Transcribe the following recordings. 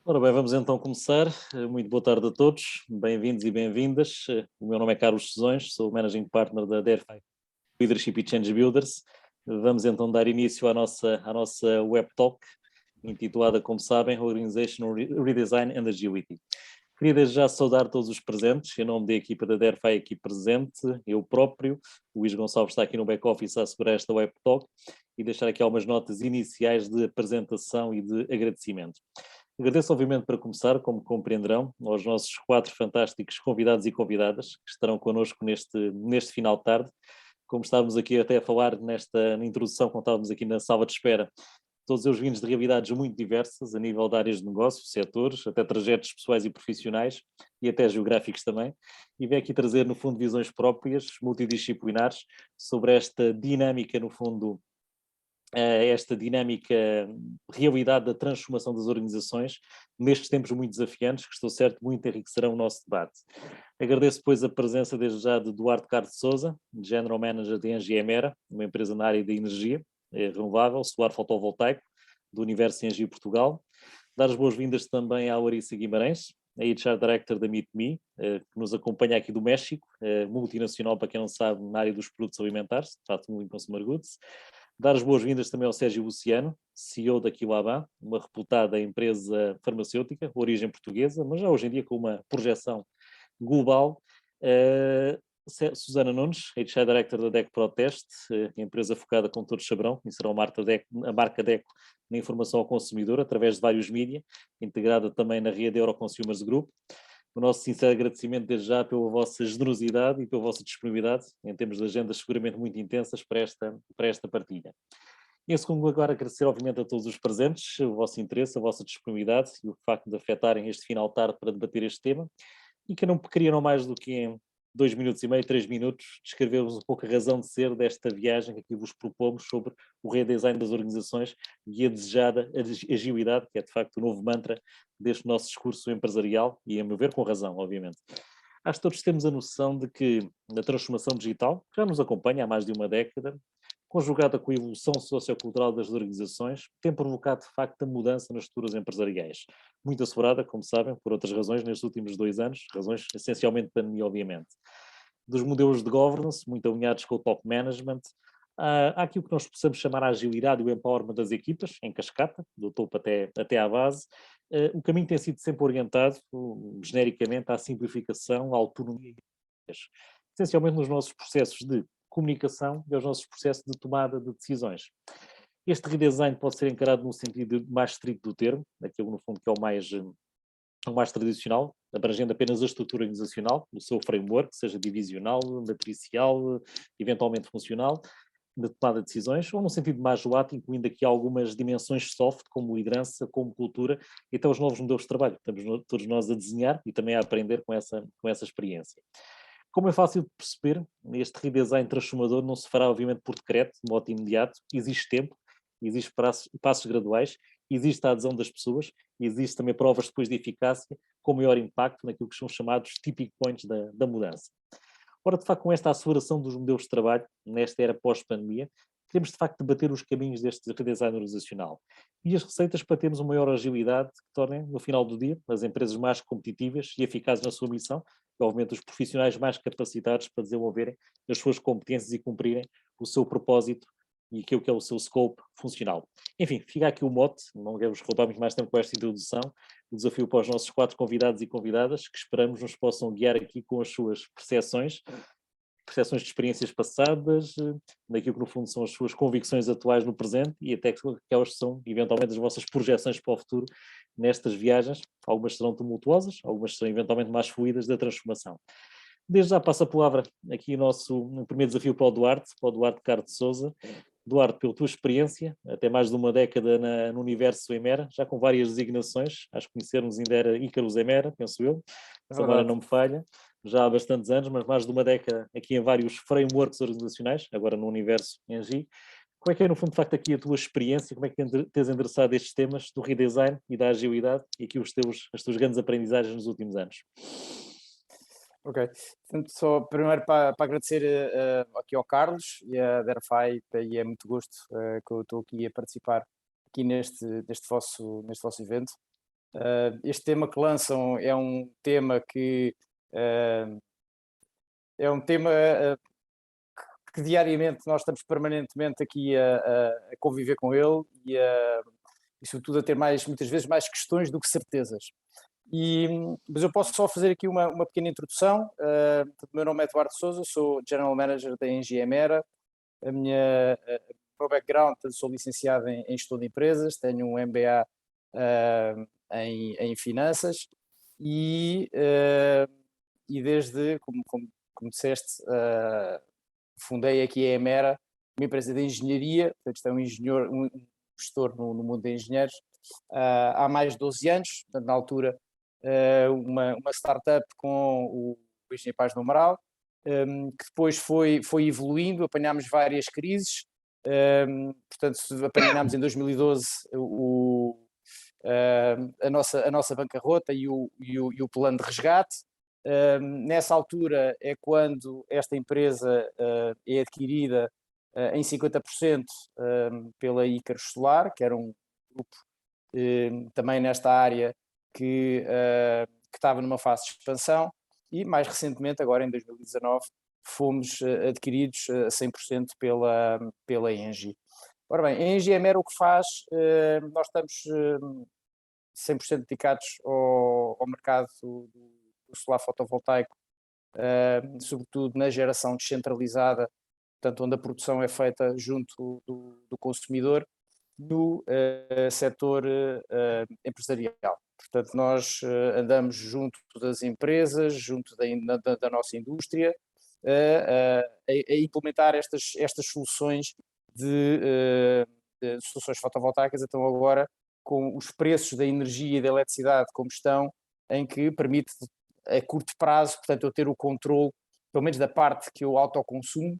Ora bem, vamos então começar. Muito boa tarde a todos, bem-vindos e bem-vindas. O meu nome é Carlos Sesões, sou o Managing Partner da DERFI Leadership e Change Builders. Vamos então dar início à nossa Web Talk, intitulada, como sabem, Organizational Redesign and Agility. Queria desde já saudar todos os presentes, em nome da equipa da DERFI aqui presente, eu próprio, o Luís Gonçalves está aqui no back-office a assegurar esta Web Talk e deixar aqui algumas notas iniciais de apresentação e de agradecimento. Agradeço, obviamente, para começar, como compreenderão, aos nossos quatro fantásticos convidados e convidadas que estarão connosco neste final de tarde. Como estávamos aqui até a falar na introdução, quando estávamos aqui na sala de espera, todos eles vindos de realidades muito diversas, a nível de áreas de negócio, setores, até trajetos pessoais e profissionais, e até geográficos também, e vem aqui trazer, no fundo, visões próprias, multidisciplinares, sobre esta dinâmica, no fundo, esta dinâmica, realidade da transformação das organizações nestes tempos muito desafiantes, que estou certo muito enriquecerão o nosso debate. Agradeço depois a presença desde já de Duarte Carlos de Sousa, General Manager de Engie Emera, uma empresa na área da energia renovável, solar fotovoltaico, do Universo Engie Portugal. Dar as boas-vindas também à Larissa Guimarães, a HR Director da MeetMe, que nos acompanha aqui do México, multinacional, para quem não sabe, na área dos produtos alimentares, Fast Moving Consumer Goods. Dar as boas-vindas também ao Sérgio Luciano, CEO da Quilabá, uma reputada empresa farmacêutica, origem portuguesa, mas já hoje em dia com uma projeção global. Susana Nunes, HR Director da DECO Proteste, empresa focada, como todos saberão, conhecerão a marca DECO na informação ao consumidor, através de vários mídias, integrada também na rede Euroconsumers Group. O nosso sincero agradecimento desde já pela vossa generosidade e pela vossa disponibilidade, em termos de agendas seguramente muito intensas para esta partilha. Em segundo lugar, agradecer obviamente a todos os presentes, o vosso interesse, a vossa disponibilidade e o facto de afetarem este final de tarde para debater este tema, e que eu não queria não mais do que em 2 minutos e meio, 3 minutos, descrever-vos um pouco a razão de ser desta viagem que aqui vos propomos sobre o redesign das organizações e a desejada agilidade, que é de facto o novo mantra deste nosso discurso empresarial e, a meu ver, com razão, obviamente. Acho que todos temos a noção de que a transformação digital, que já nos acompanha há mais de uma década, conjugada com a evolução sociocultural das organizações, tem provocado, de facto, a mudança nas estruturas empresariais. Muito assegurada, como sabem, por outras razões, nestes últimos 2 anos, razões essencialmente de pandemia, obviamente. Dos modelos de governance, muito alinhados com o top management, há aqui o que nós possamos chamar a agilidade e o empowerment das equipas, em cascata, do topo até à base. O caminho tem sido sempre orientado, genericamente, à simplificação, à autonomia, essencialmente nos nossos processos de comunicação e aos nossos processos de tomada de decisões. Este redesign pode ser encarado no sentido mais estrito do termo, aquilo no fundo que é o mais tradicional, abrangendo apenas a estrutura organizacional, o seu framework, seja divisional, matricial, eventualmente funcional, de tomada de decisões, ou num sentido mais lato, incluindo aqui algumas dimensões soft, como liderança, como cultura, e até os novos modelos de trabalho. Estamos todos nós a desenhar e também a aprender com essa experiência. Como é fácil de perceber, este redesign transformador não se fará, obviamente, por decreto, de modo imediato. Existe tempo, existe passos graduais, existe a adesão das pessoas, existe também provas depois de eficácia, com maior impacto naquilo que são chamados tipping points da mudança. Ora, de facto, com esta aceleração dos modelos de trabalho, nesta era pós-pandemia, queremos, de facto, debater os caminhos deste redesign organizacional e as receitas para termos uma maior agilidade que tornem, no final do dia, as empresas mais competitivas e eficazes na sua missão e, obviamente, os profissionais mais capacitados para desenvolverem as suas competências e cumprirem o seu propósito e aquilo que é o seu scope funcional. Enfim, fica aqui o mote, não quero vos roubar muito mais tempo com esta introdução, o desafio para os nossos quatro convidados e convidadas, que esperamos nos possam guiar aqui com as suas percepções de experiências passadas, daquilo que no fundo são as suas convicções atuais no presente e até aquelas que são eventualmente as vossas projeções para o futuro nestas viagens. Algumas serão tumultuosas, algumas serão eventualmente mais fluídas da transformação. Desde já passo a palavra aqui no primeiro desafio para o Duarte Carlos de Sousa. Duarte, pela tua experiência, até mais de uma década no universo Emera, já com várias designações, acho que conhecermos ainda era Ícaros Emera, penso eu, É se a memória verdade. não me falha, já há bastantes anos, mas mais de uma década aqui em vários frameworks organizacionais, agora no universo Engie. Como é que é, no fundo, de facto, aqui a tua experiência, como é que tens endereçado estes temas do redesign e da agilidade e aqui as tuas grandes aprendizagens nos últimos anos? Ok. Portanto, só primeiro para agradecer aqui ao Carlos e à Verify, e é muito gosto que eu estou aqui a participar aqui neste vosso evento. Este tema que lançam é um tema que que diariamente nós estamos permanentemente aqui a conviver com ele e sobretudo a ter muitas vezes mais questões do que certezas. Mas eu posso só fazer aqui uma pequena introdução. O meu nome é Eduardo Sousa, sou General Manager da Engie Emera. O meu background, sou licenciado em Gestão de Empresas, tenho um MBA em Finanças e desde, como disseste, fundei aqui a Emera, uma empresa de engenharia, portanto, é um gestor no mundo de engenheiros, há mais de 12 anos, portanto, na altura uma startup com o Engenheiro Paz do Amaral, que depois foi evoluindo, apanhámos várias crises, portanto apanhámos em 2012 a nossa bancarrota e o plano de resgate. Nessa altura é quando esta empresa é adquirida em 50% pela Icarus Solar, que era um grupo também nesta área que estava numa fase de expansão, e mais recentemente, agora em 2019, fomos adquiridos a 100% pela Engie. Ora bem, a Engie Emera o que faz, nós estamos 100% dedicados ao mercado do solar fotovoltaico, sobretudo na geração descentralizada, portanto, onde a produção é feita junto do consumidor, no setor empresarial. Portanto, nós andamos junto das empresas, junto da nossa indústria, a implementar estas soluções de soluções fotovoltaicas, então agora com os preços da energia e da eletricidade como estão, em que permite a curto prazo, portanto, eu ter o controle, pelo menos da parte que eu autoconsumo,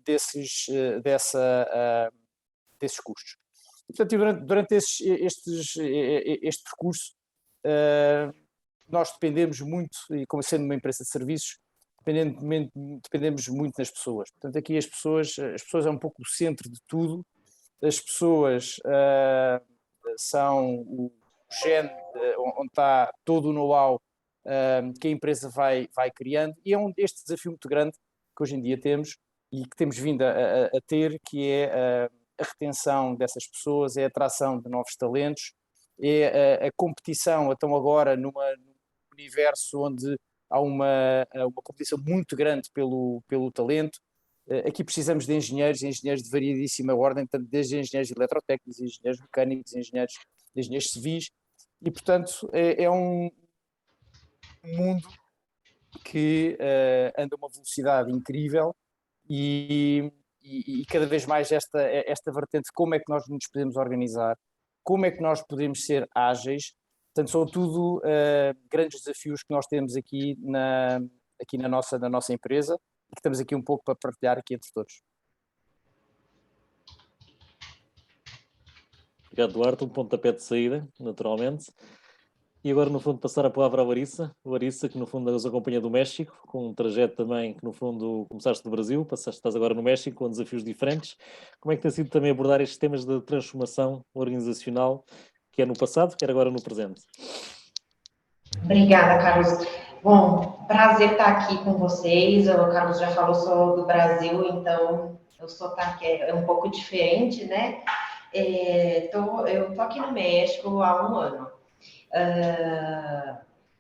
desses custos. E, portanto, durante este percurso, nós dependemos muito, e como sendo uma empresa de serviços, dependemos muito das pessoas. Portanto, aqui as pessoas é um pouco o centro de tudo. As pessoas são o gene onde está todo o know-how que a empresa vai criando, e é este desafio muito grande que hoje em dia temos e que temos vindo a ter, que é a retenção dessas pessoas, é a atração de novos talentos, é a competição, então agora num universo onde há uma competição muito grande pelo talento. Aqui precisamos de engenheiros de variedíssima ordem, tanto desde engenheiros eletrotécnicos, engenheiros mecânicos, engenheiros civis, e portanto é um mundo que anda a uma velocidade incrível e cada vez mais esta vertente, como é que nós nos podemos organizar, como é que nós podemos ser ágeis. Portanto, são tudo grandes desafios que nós temos aqui na nossa empresa e que estamos aqui um pouco para partilhar aqui entre todos. Obrigado, Duarte. Um pontapé de saída, naturalmente. E agora, no fundo, passar a palavra ao Larissa. O Larissa, que no fundo nos acompanha do México, com um trajeto também que no fundo começaste do Brasil, estás agora no México, com desafios diferentes. Como é que tem sido também abordar estes temas de transformação organizacional, quer no passado, quer agora no presente? Obrigada, Carlos. Bom, prazer estar aqui com vocês. O Carlos já falou, sou do Brasil, então o sotaque é um pouco diferente, né? Eu tô aqui no México há um ano.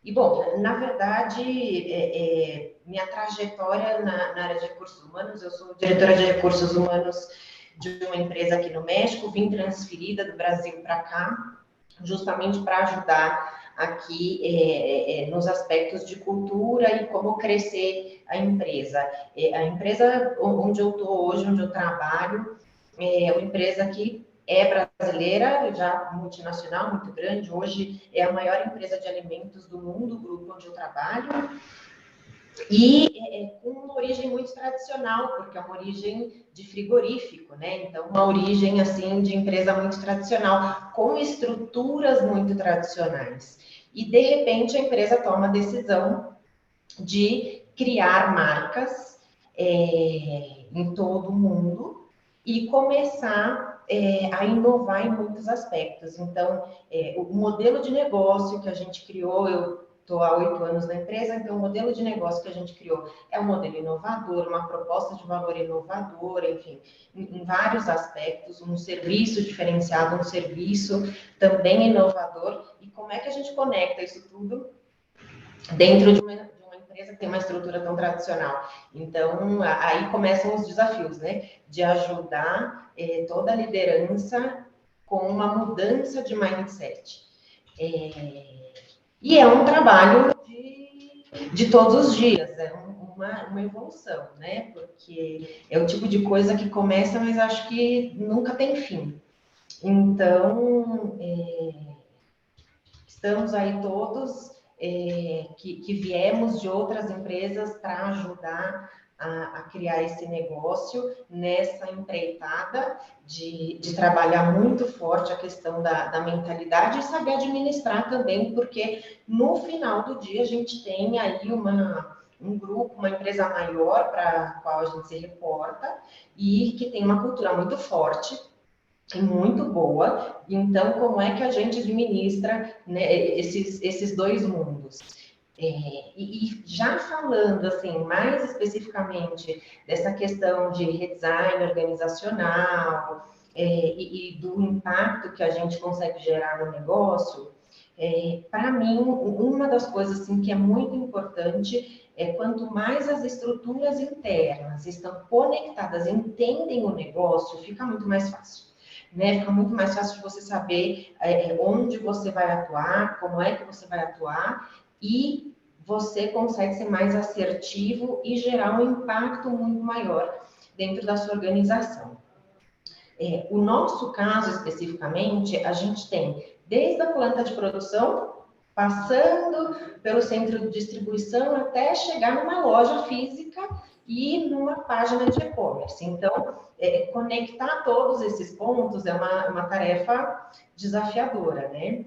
E, bom, na verdade, minha trajetória na área de recursos humanos, eu sou diretora de recursos humanos de uma empresa aqui no México, vim transferida do Brasil para cá, justamente para ajudar aqui nos aspectos de cultura e como crescer a empresa. A empresa onde eu estou hoje, onde eu trabalho, é uma empresa que é brasileira, já multinacional, muito grande. Hoje é a maior empresa de alimentos do mundo, o grupo onde eu trabalho. E com uma origem muito tradicional, porque é uma origem de frigorífico, né? Então, uma origem, assim, de empresa muito tradicional, com estruturas muito tradicionais. E, de repente, a empresa toma a decisão de criar marcas em todo o mundo e começar a inovar em muitos aspectos. Então, o modelo de negócio que a gente criou, eu estou há 8 anos na empresa, então o modelo de negócio que a gente criou é um modelo inovador, uma proposta de valor inovadora, enfim, em vários aspectos, um serviço diferenciado, um serviço também inovador. E como é que a gente conecta isso tudo dentro de uma empresa que tem uma estrutura tão tradicional? Então, aí começam os desafios, né? De ajudar toda a liderança com uma mudança de mindset. E é um trabalho de todos os dias, é uma evolução, né? Porque é o tipo de coisa que começa, mas acho que nunca tem fim. Então, estamos aí todos que viemos de outras empresas para ajudar a criar esse negócio nessa empreitada de trabalhar muito forte a questão da mentalidade e saber administrar também, porque no final do dia a gente tem aí um grupo, uma empresa maior para a qual a gente se reporta e que tem uma cultura muito forte e muito boa. Então, como é que a gente administra, né, esses dois mundos? E já falando assim mais especificamente dessa questão de redesign organizacional e do impacto que a gente consegue gerar no negócio, para mim, uma das coisas assim, que é muito importante é quanto mais as estruturas internas estão conectadas, entendem o negócio, fica muito mais fácil. Né? Fica muito mais fácil de você saber onde você vai atuar, como é que você vai atuar, e você consegue ser mais assertivo e gerar um impacto muito maior dentro da sua organização. O nosso caso, especificamente, a gente tem desde a planta de produção, passando pelo centro de distribuição, até chegar numa loja física e numa página de e-commerce. Então, conectar todos esses pontos é uma tarefa desafiadora, né?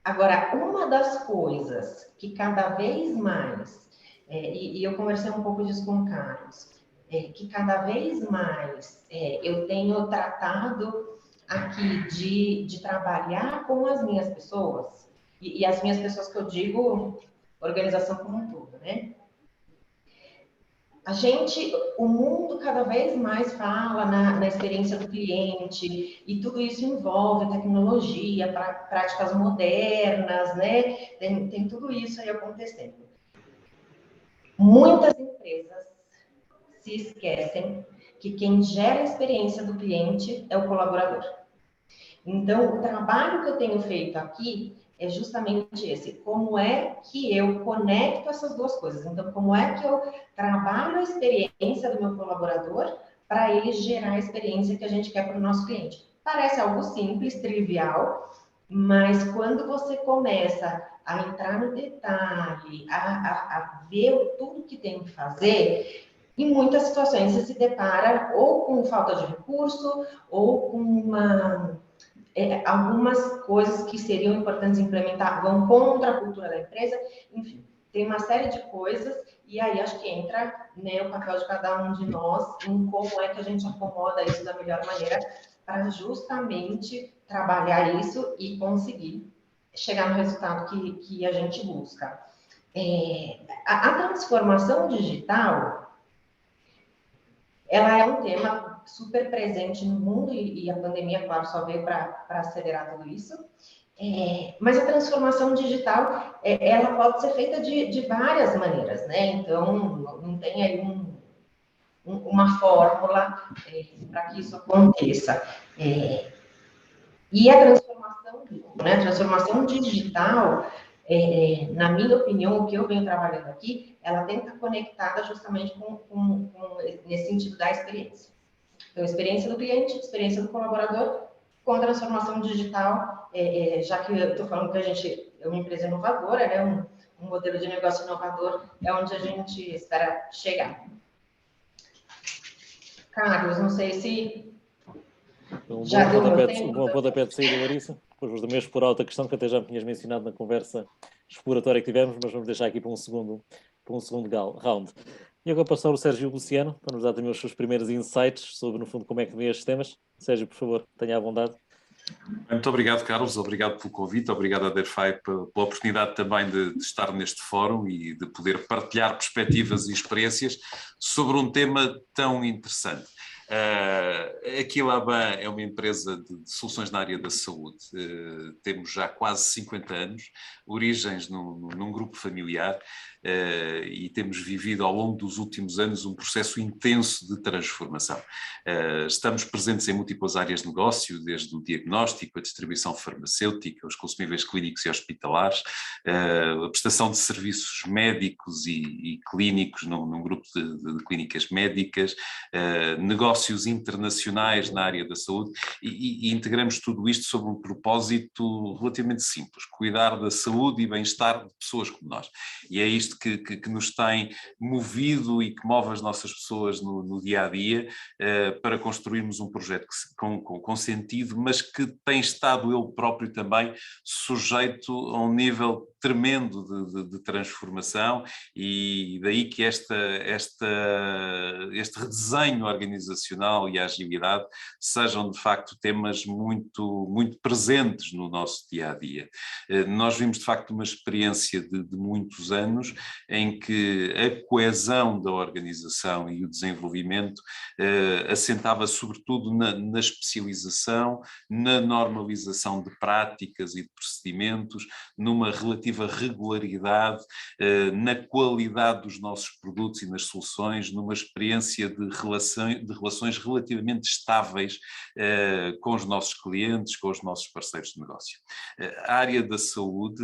Agora, uma das coisas que cada vez mais, e eu conversei um pouco disso com o Carlos, que cada vez mais eu tenho tratado aqui de trabalhar com as minhas pessoas, e as minhas pessoas que eu digo, organização como um todo, né? O mundo cada vez mais fala na experiência do cliente, e tudo isso envolve tecnologia, práticas modernas, né? Tem tudo isso aí acontecendo. Muitas empresas se esquecem que quem gera a experiência do cliente é o colaborador. Então, o trabalho que eu tenho feito aqui é justamente esse. Como é que eu conecto essas duas coisas? Então, como é que eu trabalho a experiência do meu colaborador para ele gerar a experiência que a gente quer para o nosso cliente? Parece algo simples, trivial, mas quando você começa a entrar no detalhe, a ver tudo que tem que fazer, em muitas situações você se depara ou com falta de recurso, ou com algumas coisas que seriam importantes implementar vão contra a cultura da empresa, enfim, tem uma série de coisas, e aí acho que entra, né, o papel de cada um de nós em como é que a gente acomoda isso da melhor maneira para justamente trabalhar isso e conseguir chegar no resultado que a gente busca. A transformação digital, ela é um tema super presente no mundo e a pandemia, claro, só veio para acelerar tudo isso. Mas a transformação digital, ela pode ser feita de várias maneiras, né? Então, não tem aí uma fórmula para que isso aconteça. E a transformação digital, na minha opinião, o que eu venho trabalhando aqui, ela tem que estar conectada justamente com nesse sentido da experiência. Então, experiência do cliente, experiência do colaborador, com a transformação digital, já que eu estou falando que a gente é uma empresa inovadora, né, um modelo de negócio inovador, é onde a gente espera chegar. Carlos, não sei se já deu meu tempo. Um bom pontapé de saída, Larissa. Depois vamos também explorar outra questão que até já me tinhas mencionado na conversa exploratória que tivemos, mas vamos deixar aqui para um segundo round. E agora passar o Sérgio Luciano, para nos dar também os seus primeiros insights sobre, no fundo, como é que vê estes temas. Sérgio, por favor, tenha à vontade. Muito obrigado, Carlos, obrigado pelo convite, obrigado à DERFAI pela oportunidade também de estar neste fórum e de poder partilhar perspectivas e experiências sobre um tema tão interessante. Aqui a Laban é uma empresa de soluções na área da saúde. Temos já quase 50 anos, origens num grupo familiar, e temos vivido ao longo dos últimos anos um processo intenso de transformação. Estamos presentes em múltiplas áreas de negócio, desde o diagnóstico, a distribuição farmacêutica, os consumíveis clínicos e hospitalares, a prestação de serviços médicos e clínicos num grupo de clínicas médicas, negócios internacionais na área da saúde e integramos tudo isto sob um propósito relativamente simples: cuidar da saúde e bem-estar de pessoas como nós. E é isto que nos tem movido e que move as nossas pessoas no dia-a-dia, para construirmos um projeto com sentido, mas que tem estado ele próprio também sujeito a um nível tremendo de transformação, e daí que este redesenho organizacional e a agilidade sejam de facto temas muito, muito presentes no nosso dia-a-dia. Nós vimos de facto uma experiência de muitos anos em que a coesão da organização e o desenvolvimento assentava sobretudo na especialização, na normalização de práticas e de procedimentos, numa relativa regularidade, na qualidade dos nossos produtos e nas soluções, numa experiência de relações relativamente estáveis com os nossos clientes, com os nossos parceiros de negócio. A área da saúde,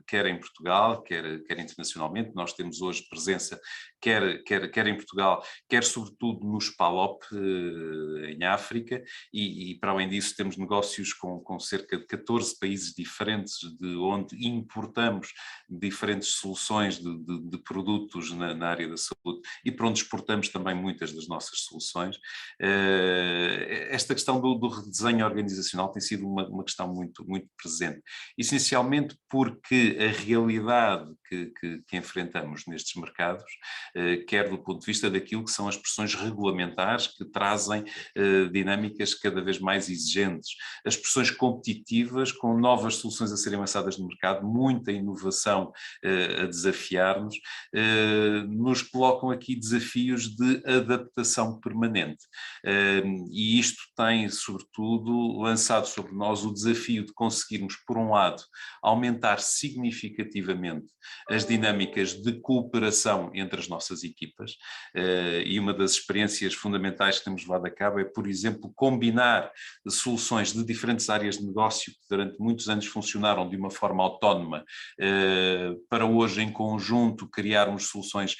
quer em Portugal, quer internacionalmente, nós temos hoje presença quer em Portugal, quer sobretudo nos PALOP, em África, e para além disso temos negócios com cerca de 14 países diferentes, de onde importamos diferentes soluções de produtos na área da saúde e para onde exportamos também muitas das nossas soluções. Esta questão do redesenho organizacional tem sido uma questão muito, muito presente, essencialmente porque a realidade que enfrentamos nestes mercados, quer do ponto de vista daquilo que são as pressões regulamentares que trazem dinâmicas cada vez mais exigentes, as pressões competitivas com novas soluções a serem lançadas no mercado, muita inovação a desafiar-nos, nos colocam aqui desafios de adaptação permanente. E isto tem, sobretudo, lançado sobre nós o desafio de conseguirmos, por um lado, aumentar significativamente as dinâmicas de cooperação entre as nossas equipas, e uma das experiências fundamentais que temos levado a cabo é, por exemplo, combinar soluções de diferentes áreas de negócio que durante muitos anos funcionaram de uma forma autónoma, para hoje em conjunto criarmos soluções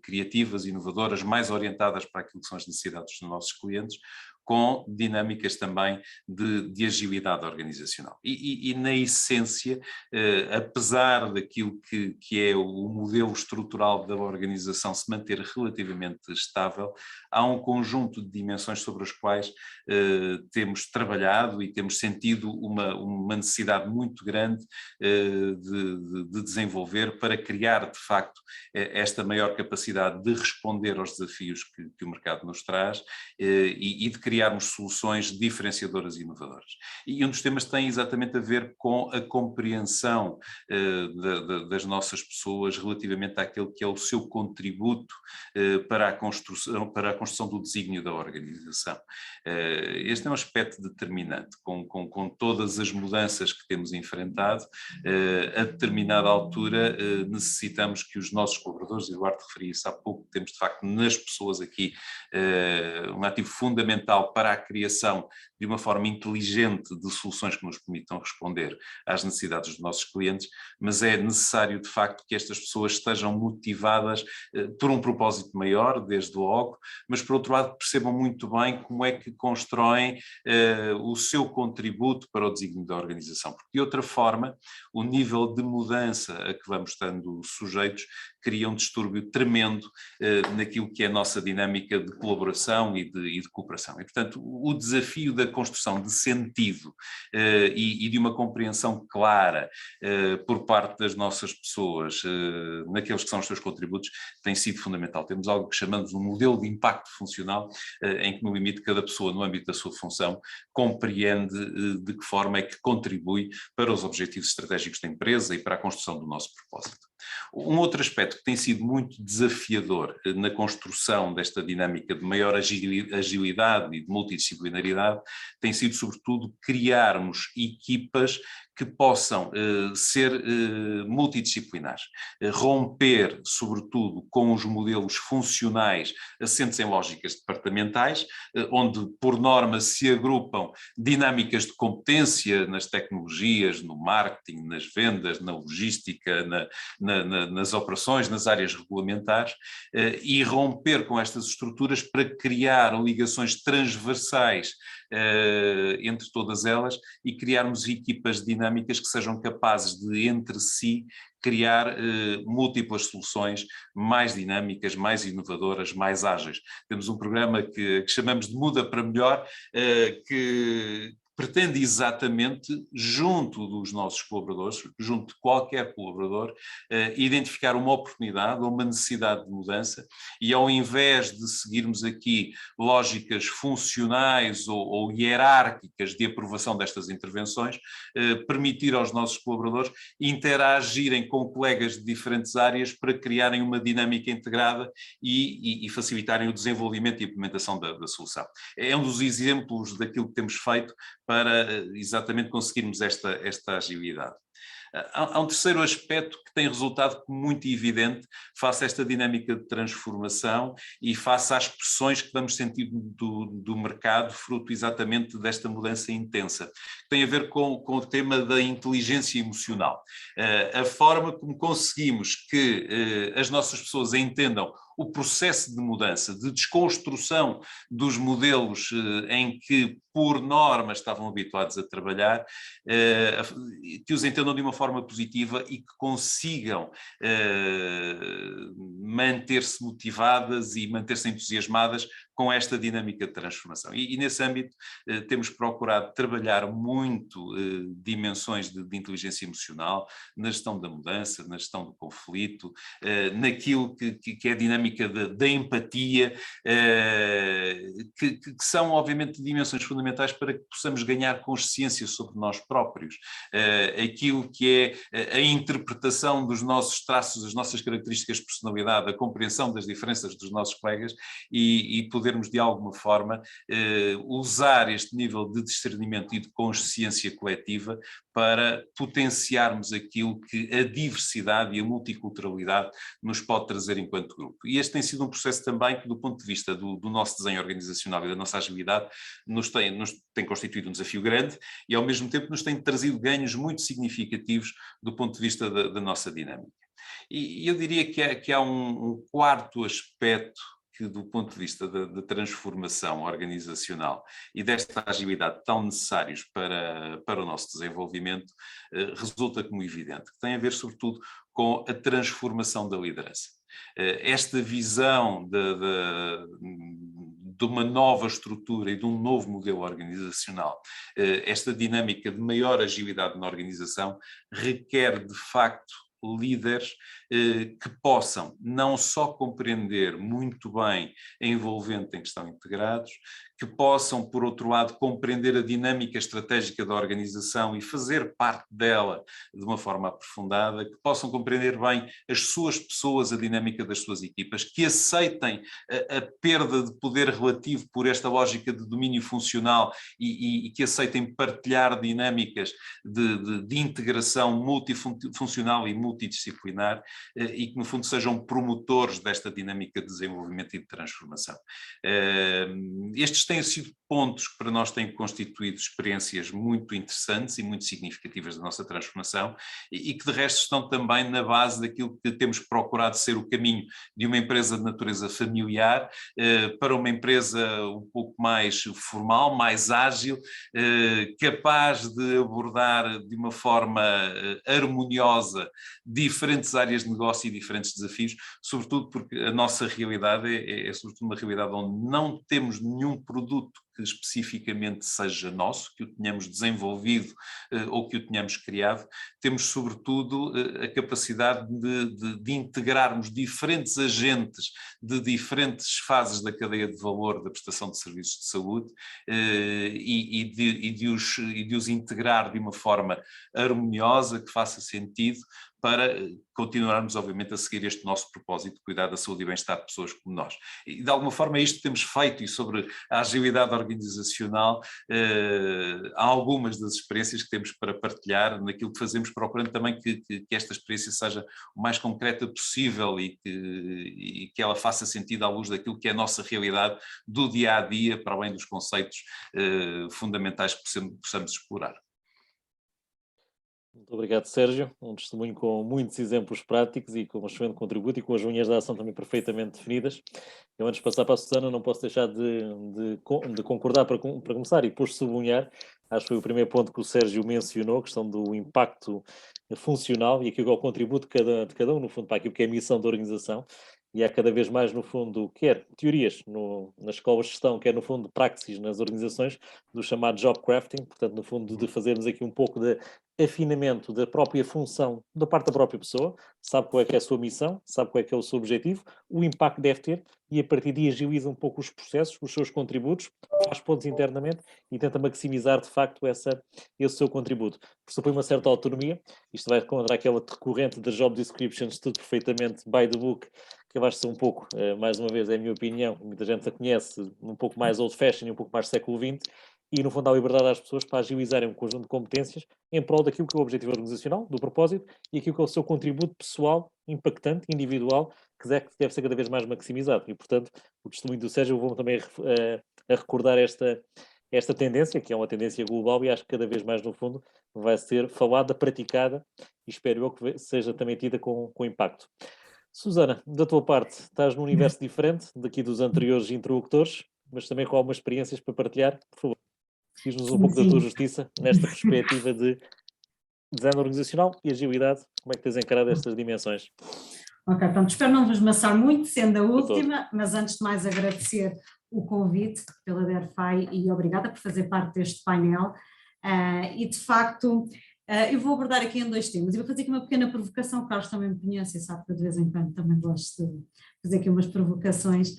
criativas, inovadoras, mais orientadas para aquilo que são as necessidades dos nossos clientes, com dinâmicas também de agilidade organizacional. E na essência, apesar daquilo que é o modelo estrutural da organização se manter relativamente estável, há um conjunto de dimensões sobre as quais temos trabalhado e temos sentido uma necessidade muito grande de desenvolver para criar, de facto, esta maior capacidade de responder aos desafios que o mercado nos traz, e de criarmos soluções diferenciadoras e inovadoras. E um dos temas tem exatamente a ver com a compreensão das nossas pessoas relativamente àquele que é o seu contributo para a construção do desígnio da organização. Este é um aspecto determinante, com todas as mudanças que temos enfrentado. A determinada altura necessitamos que os nossos colaboradores, e o Eduardo referia isso há pouco, temos de facto nas pessoas aqui um ativo fundamental para a criação de uma forma inteligente de soluções que nos permitam responder às necessidades dos nossos clientes, mas é necessário de facto que estas pessoas estejam motivadas por um propósito maior, desde logo, mas por outro lado percebam muito bem como é que constroem o seu contributo para o desígnio da organização, porque de outra forma o nível de mudança a que vamos estando sujeitos cria um distúrbio tremendo naquilo que é a nossa dinâmica de colaboração e de cooperação. E, portanto, o desafio da construção de sentido e de uma compreensão clara por parte das nossas pessoas naqueles que são os seus contributos tem sido fundamental. Temos algo que chamamos um modelo de impacto funcional, em que no limite cada pessoa, no âmbito da sua função, compreende de que forma é que contribui para os objetivos estratégicos da empresa e para a construção do nosso propósito. Um outro aspecto que tem sido muito desafiador na construção desta dinâmica de maior agilidade e de multidisciplinaridade tem sido, sobretudo, criarmos equipas que possam ser multidisciplinares, romper, sobretudo, com os modelos funcionais assentes em lógicas departamentais, onde, por norma, se agrupam dinâmicas de competência nas tecnologias, no marketing, nas vendas, na logística, nas operações, nas áreas regulamentares, e romper com estas estruturas para criar ligações transversais entre todas elas e criarmos equipas dinâmicas que sejam capazes de, entre si, criar múltiplas soluções mais dinâmicas, mais inovadoras, mais ágeis. Temos um programa que chamamos de Muda para Melhor, que pretende exatamente, junto dos nossos colaboradores, junto de qualquer colaborador, identificar uma oportunidade ou uma necessidade de mudança e, ao invés de seguirmos aqui lógicas funcionais ou hierárquicas de aprovação destas intervenções, permitir aos nossos colaboradores interagirem com colegas de diferentes áreas para criarem uma dinâmica integrada e facilitarem o desenvolvimento e implementação da solução. É um dos exemplos daquilo que temos feito para exatamente conseguirmos esta agilidade. Há um terceiro aspecto que tem resultado muito evidente face a esta dinâmica de transformação e face às pressões que vamos sentir do mercado, fruto exatamente desta mudança intensa. Tem a ver com o tema da inteligência emocional. A forma como conseguimos que as nossas pessoas entendam o processo de mudança, de desconstrução dos modelos em que, por norma, estavam habituados a trabalhar, que os entendam de uma forma positiva e que consigam manter-se motivadas e manter-se entusiasmadas com esta dinâmica de transformação. E nesse âmbito temos procurado trabalhar muito dimensões de inteligência emocional, na gestão da mudança, na gestão do conflito, naquilo que é a dinâmica da empatia, que são obviamente dimensões fundamentais para que possamos ganhar consciência sobre nós próprios, aquilo que é a interpretação dos nossos traços, das nossas características de personalidade, a compreensão das diferenças dos nossos colegas e podermos de alguma forma usar este nível de discernimento e de consciência coletiva para potenciarmos aquilo que a diversidade e a multiculturalidade nos pode trazer enquanto grupo. E este tem sido um processo também que, do ponto de vista do nosso desenho organizacional e da nossa agilidade, nos tem constituído um desafio grande e, ao mesmo tempo, nos tem trazido ganhos muito significativos do ponto de vista da nossa dinâmica. E eu diria que há um quarto aspecto que, do ponto de vista da transformação organizacional e desta agilidade tão necessários para o nosso desenvolvimento, resulta como evidente, que tem a ver sobretudo com a transformação da liderança. Esta visão de uma nova estrutura e de um novo modelo organizacional, esta dinâmica de maior agilidade na organização, requer de facto líderes que possam não só compreender muito bem a envolvente em que estão integrados, que possam, por outro lado, compreender a dinâmica estratégica da organização e fazer parte dela de uma forma aprofundada, que possam compreender bem as suas pessoas, a dinâmica das suas equipas, que aceitem a perda de poder relativo por esta lógica de domínio funcional e que aceitem partilhar dinâmicas de integração multifuncional e multidisciplinar e que, no fundo, sejam promotores desta dinâmica de desenvolvimento e de transformação. Estes têm sido pontos que para nós têm constituído experiências muito interessantes e muito significativas da nossa transformação e que de resto estão também na base daquilo que temos procurado ser o caminho de uma empresa de natureza familiar para uma empresa um pouco mais formal, mais ágil, capaz de abordar de uma forma harmoniosa diferentes áreas de negócio e diferentes desafios, sobretudo porque a nossa realidade é sobretudo uma realidade onde não temos nenhum produto que especificamente seja nosso, que o tenhamos desenvolvido ou que o tenhamos criado, temos sobretudo a capacidade de integrarmos diferentes agentes de diferentes fases da cadeia de valor da prestação de serviços de saúde e de os integrar de uma forma harmoniosa, que faça sentido, para continuarmos, obviamente, a seguir este nosso propósito de cuidar da saúde e bem-estar de pessoas como nós. E, de alguma forma, é isto que temos feito, e sobre a agilidade organizacional, há algumas das experiências que temos para partilhar naquilo que fazemos, procurando também que esta experiência seja o mais concreta possível e que ela faça sentido à luz daquilo que é a nossa realidade do dia-a-dia, para além dos conceitos fundamentais que possamos explorar. Muito obrigado, Sérgio. Um testemunho com muitos exemplos práticos e com um excelente contributo e com as linhas de ação também perfeitamente definidas. Eu, antes de passar para a Susana, não posso deixar de concordar para começar e depois sublinhar, acho que foi o primeiro ponto que o Sérgio mencionou, a questão do impacto funcional e aquilo que é o contributo de cada um, no fundo, para aquilo que é a missão da organização. E há cada vez mais, no fundo, quer teorias nas escolas de gestão, quer, no fundo, praxis nas organizações, do chamado job crafting, portanto, no fundo, de fazermos aqui um pouco de afinamento da própria função da parte da própria pessoa, sabe qual é que é a sua missão, sabe qual é que é o seu objetivo, o impacto que deve ter, e a partir daí agiliza um pouco os processos, os seus contributos, faz pontos internamente e tenta maximizar, de facto, esse seu contributo. Pressupõe uma certa autonomia, isto vai contra aquela recorrente das job descriptions, tudo perfeitamente by the book, que vai ser um pouco, mais uma vez, é a minha opinião, muita gente a conhece, um pouco mais old fashion e um pouco mais século XX, e no fundo dá liberdade às pessoas para agilizarem um conjunto de competências em prol daquilo que é o objetivo organizacional, do propósito, e aquilo que é o seu contributo pessoal, impactante, individual, que deve ser cada vez mais maximizado. E, portanto, o testemunho do Sérgio vou também a recordar esta tendência, que é uma tendência global e acho que cada vez mais, no fundo, vai ser falada, praticada, e espero eu que seja também tida com impacto. Susana, da tua parte, estás num universo diferente daqui dos anteriores interlocutores, mas também com algumas experiências para partilhar, por favor. Diz-nos um pouco da tua justiça nesta perspectiva de design organizacional e agilidade. Como é que tens encarado estas dimensões? Ok, pronto, espero não vos maçar muito, sendo a última, mas antes de mais agradecer o convite pela DERFAI e obrigada por fazer parte deste painel. E de facto, eu vou abordar aqui em dois temas. Eu vou fazer aqui uma pequena provocação, o Carlos também me conhece e sabe que eu de vez em quando também gosto de fazer aqui umas provocações.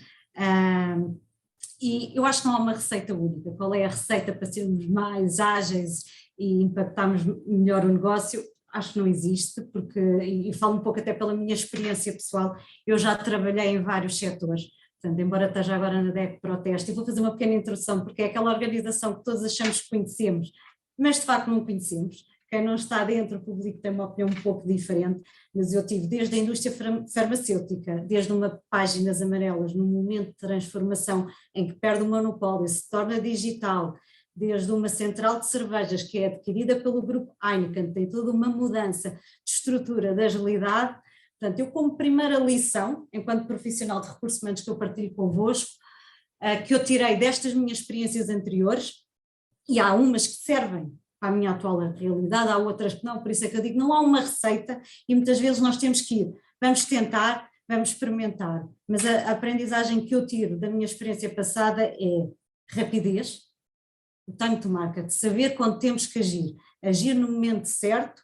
E eu acho que não há uma receita única. Qual é a receita para sermos mais ágeis e impactarmos melhor o negócio? Acho que não existe, porque, e falo um pouco até pela minha experiência pessoal, eu já trabalhei em vários setores. Portanto, embora esteja agora na DEC Proteste, e vou fazer uma pequena introdução, porque é aquela organização que todos achamos que conhecemos, mas de facto não conhecemos. Quem não está dentro, o público tem uma opinião um pouco diferente, mas eu tive desde a indústria farmacêutica, desde uma páginas amarelas, num momento de transformação em que perde o monopólio, se torna digital, desde uma central de cervejas que é adquirida pelo grupo Heineken, tem toda uma mudança de estrutura, de agilidade. Portanto, eu como primeira lição, enquanto profissional de recursos humanos que eu partilho convosco, que eu tirei destas minhas experiências anteriores, e há umas que servem para a minha atual realidade, há outras que não, por isso é que eu digo, não há uma receita e muitas vezes nós temos que ir, vamos tentar, vamos experimentar, mas a aprendizagem que eu tiro da minha experiência passada é rapidez, o time to market, saber quando temos que agir no momento certo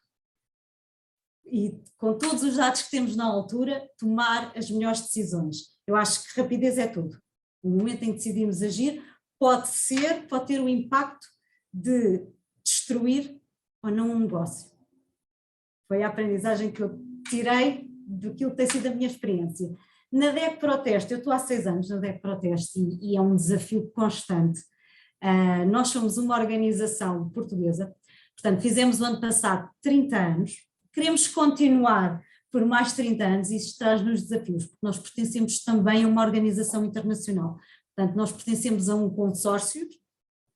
e com todos os dados que temos na altura, tomar as melhores decisões. Eu acho que rapidez é tudo. O momento em que decidimos agir pode ter o impacto de destruir ou não um negócio. Foi a aprendizagem que eu tirei daquilo que tem sido a minha experiência. Na DEC Proteste, eu estou há 6 anos na DEC Proteste e é um desafio constante. Nós somos uma organização portuguesa, portanto fizemos o ano passado 30 anos, queremos continuar por mais 30 anos e isso traz-nos desafios, porque nós pertencemos também a uma organização internacional, portanto nós pertencemos a um consórcio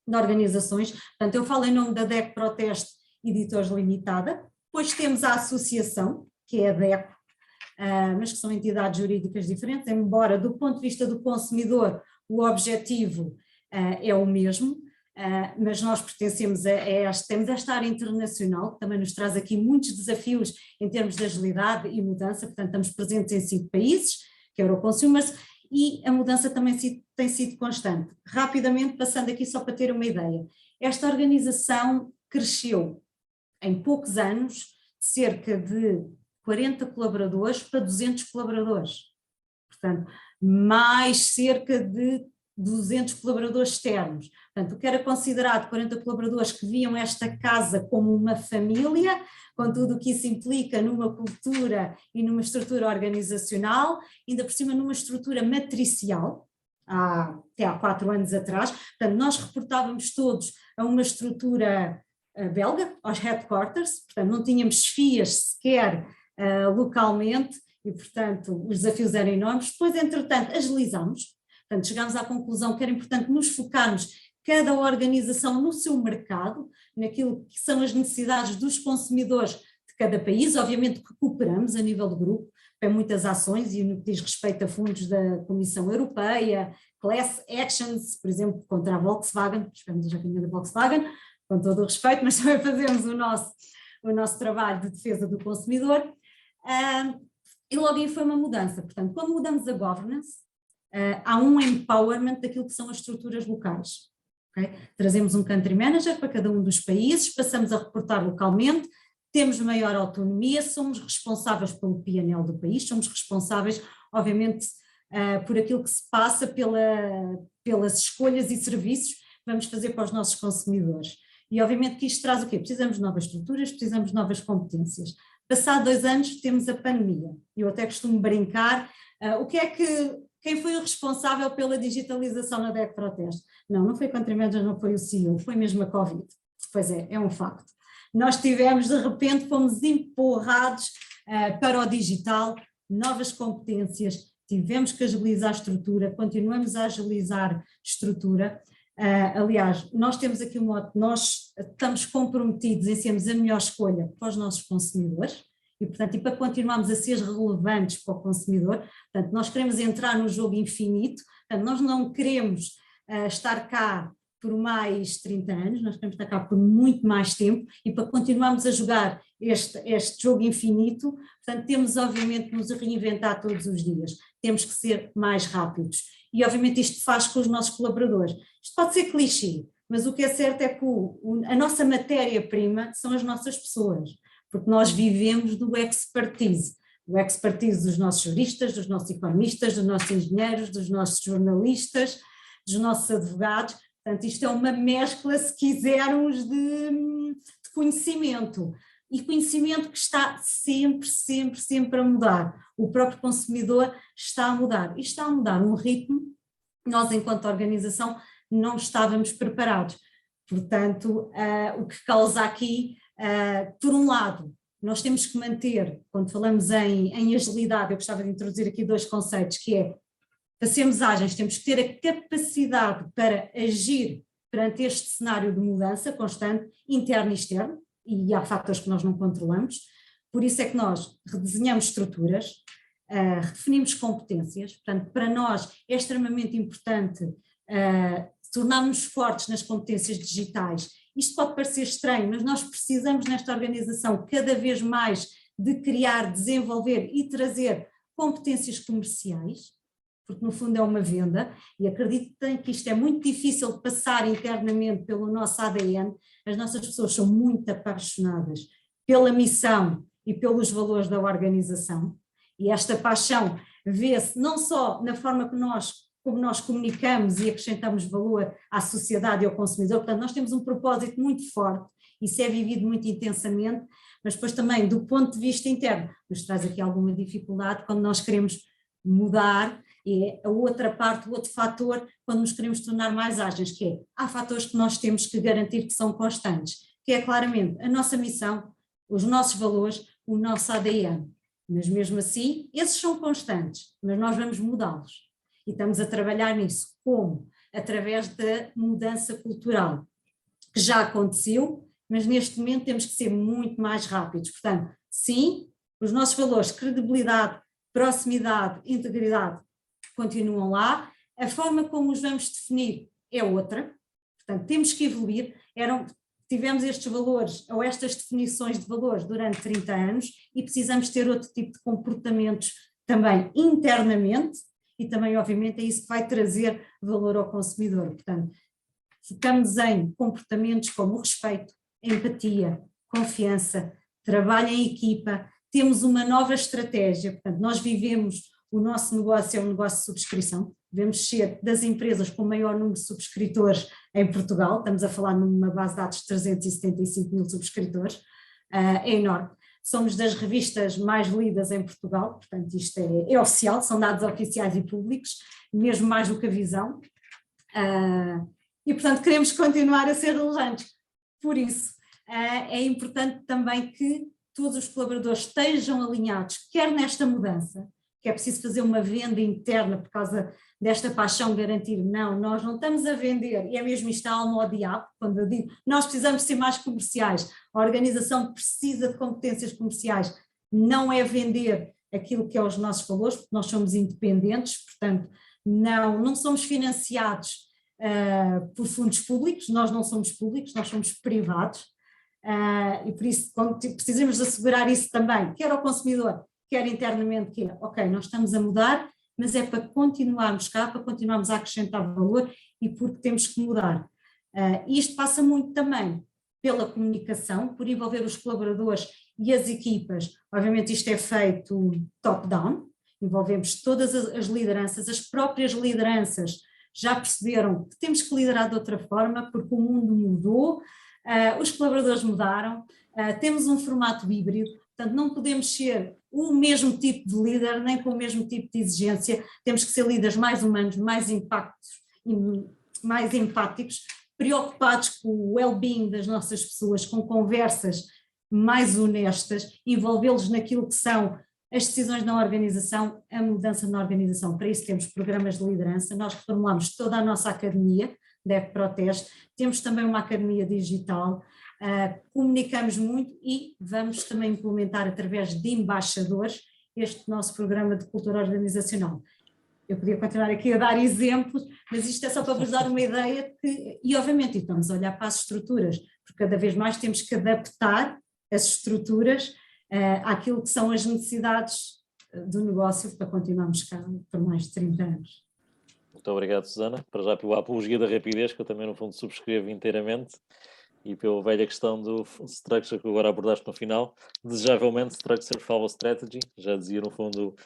de organizações, portanto eu falo em nome da DEC Proteste Editores Limitada, depois temos a associação, que é a DECO, mas que são entidades jurídicas diferentes, embora do ponto de vista do consumidor o objetivo é o mesmo, mas nós pertencemos temos esta área internacional, que também nos traz aqui muitos desafios em termos de agilidade e mudança, portanto estamos presentes em 5 países, que é Euroconsumers, e a mudança também tem sido constante. Rapidamente, passando aqui só para ter uma ideia, esta organização cresceu em poucos anos, cerca de 40 colaboradores para 200 colaboradores. Portanto, mais cerca de 200 colaboradores externos. Portanto, o que era considerado 40 colaboradores que viam esta casa como uma família, com tudo o que isso implica numa cultura e numa estrutura organizacional, ainda por cima numa estrutura matricial, até há 4 anos atrás. Portanto, nós reportávamos todos a uma estrutura belga, aos headquarters, portanto não tínhamos chefias sequer localmente e, portanto, os desafios eram enormes. Depois, entretanto, agilizámos. Portanto, chegámos à conclusão que era importante nos focarmos, cada organização no seu mercado, naquilo que são as necessidades dos consumidores de cada país. Obviamente que cooperamos a nível do grupo para muitas ações e no que diz respeito a fundos da Comissão Europeia, class actions, por exemplo, contra a Volkswagen, esperamos já caminho da Volkswagen, com todo o respeito, mas também fazemos o nosso trabalho de defesa do consumidor. E logo aí foi uma mudança. Portanto, quando mudamos a governance, há um empowerment daquilo que são as estruturas locais. Okay? Trazemos um country manager para cada um dos países, passamos a reportar localmente, temos maior autonomia, somos responsáveis pelo P&L do país, somos responsáveis, obviamente, por aquilo que se passa pelas escolhas e serviços que vamos fazer para os nossos consumidores. E obviamente que isto traz o quê? Precisamos de novas estruturas, precisamos de novas competências. Passado 2 anos temos a pandemia. Eu até costumo brincar, quem foi o responsável pela digitalização na DEC Proteste? Não foi o country manager, não foi o CEO, foi mesmo a Covid. Pois é um facto. Nós tivemos, de repente, fomos empurrados para o digital, novas competências, tivemos que agilizar a estrutura, continuamos a agilizar a estrutura. Aliás, nós temos aqui um mote, nós estamos comprometidos em sermos a melhor escolha para os nossos consumidores e, portanto, para continuarmos a ser relevantes para o consumidor. Portanto, nós queremos entrar no jogo infinito, portanto, nós não queremos estar cá por mais 30 anos, nós queremos estar cá por muito mais tempo e para continuarmos a jogar este jogo infinito, portanto, temos obviamente que nos reinventar todos os dias, temos que ser mais rápidos. E obviamente isto faz com os nossos colaboradores. Isto pode ser clichê, mas o que é certo é que a nossa matéria-prima são as nossas pessoas, porque nós vivemos do expertise. O expertise dos nossos juristas, dos nossos economistas, dos nossos engenheiros, dos nossos jornalistas, dos nossos advogados. Portanto, isto é uma mescla, se quisermos, de conhecimento. E conhecimento que está sempre a mudar. O próprio consumidor está a mudar. E está a mudar um ritmo que nós, enquanto organização, não estávamos preparados. Portanto, o que causa aqui, por um lado, nós temos que manter, quando falamos em agilidade, eu gostava de introduzir aqui 2 conceitos, que é, para sermos ágeis, temos que ter a capacidade para agir perante este cenário de mudança constante, interno e externo, e há fatores que nós não controlamos, por isso é que nós redesenhamos estruturas, redefinimos competências, portanto, para nós é extremamente importante tornarmos fortes nas competências digitais. Isto pode parecer estranho, mas nós precisamos nesta organização cada vez mais de criar, desenvolver e trazer competências comerciais, porque no fundo é uma venda, e acreditem que isto é muito difícil de passar internamente pelo nosso ADN. As nossas pessoas são muito apaixonadas pela missão e pelos valores da organização, e esta paixão vê-se não só na forma como nós comunicamos e acrescentamos valor à sociedade e ao consumidor. Portanto, nós temos um propósito muito forte, isso é vivido muito intensamente, mas depois também do ponto de vista interno, nos traz aqui alguma dificuldade quando nós queremos mudar. E a outra parte, o outro fator, quando nos queremos tornar mais ágeis, que é, há fatores que nós temos que garantir que são constantes, que é claramente a nossa missão, os nossos valores, o nosso ADN. Mas mesmo assim, esses são constantes, mas nós vamos mudá-los. E estamos a trabalhar nisso. Como? Através da mudança cultural, que já aconteceu, mas neste momento temos que ser muito mais rápidos. Portanto, sim, os nossos valores, credibilidade, proximidade, integridade, continuam lá, a forma como os vamos definir é outra, portanto temos que evoluir. Tivemos estes valores ou estas definições de valores durante 30 anos e precisamos ter outro tipo de comportamentos também internamente e também, obviamente, é isso que vai trazer valor ao consumidor. Portanto, focamos em comportamentos como respeito, empatia, confiança, trabalho em equipa, temos uma nova estratégia, portanto, nós vivemos, o nosso negócio é um negócio de subscrição, devemos ser das empresas com o maior número de subscritores em Portugal, estamos a falar numa base de dados de 375 mil subscritores, é enorme. Somos das revistas mais lidas em Portugal, portanto isto é oficial, são dados oficiais e públicos, mesmo mais do que a Visão, e portanto queremos continuar a ser relevantes. Por isso é importante também que todos os colaboradores estejam alinhados, quer nesta mudança, que é preciso fazer uma venda interna por causa desta paixão garantir, não, nós não estamos a vender, e é mesmo isto a alma ao diabo, quando eu digo, nós precisamos ser mais comerciais, a organização precisa de competências comerciais, não é vender aquilo que é os nossos valores, porque nós somos independentes, portanto, não somos financiados por fundos públicos, nós não somos públicos, nós somos privados, e por isso precisamos assegurar isso também, quer ao consumidor, quer internamente, que é, ok, nós estamos a mudar, mas é para continuarmos cá, para continuarmos a acrescentar valor e porque temos que mudar. Isto passa muito também pela comunicação, por envolver os colaboradores e as equipas. Obviamente isto é feito top-down, envolvemos todas as lideranças, as próprias lideranças já perceberam que temos que liderar de outra forma porque o mundo mudou, os colaboradores mudaram, temos um formato híbrido, portanto não podemos ser o mesmo tipo de líder, nem com o mesmo tipo de exigência, temos que ser líderes mais humanos, mais empáticos, preocupados com o well-being das nossas pessoas, com conversas mais honestas, envolvê-los naquilo que são as decisões na organização, a mudança na organização. Para isso temos programas de liderança, nós reformulamos toda a nossa academia, DEC Proteste, temos também uma academia digital, comunicamos muito e vamos também implementar através de embaixadores este nosso programa de cultura organizacional. Eu podia continuar aqui a dar exemplos, mas isto é só para vos dar uma ideia e obviamente estamos a olhar para as estruturas, porque cada vez mais temos que adaptar as estruturas àquilo que são as necessidades do negócio para continuarmos cá por mais de 30 anos. Muito obrigado, Susana, para já pela apologia da rapidez, que eu também no fundo subscrevo inteiramente, e pela velha questão do structure que agora abordaste no final. Desejavelmente, structure follow strategy, já dizia no fundo,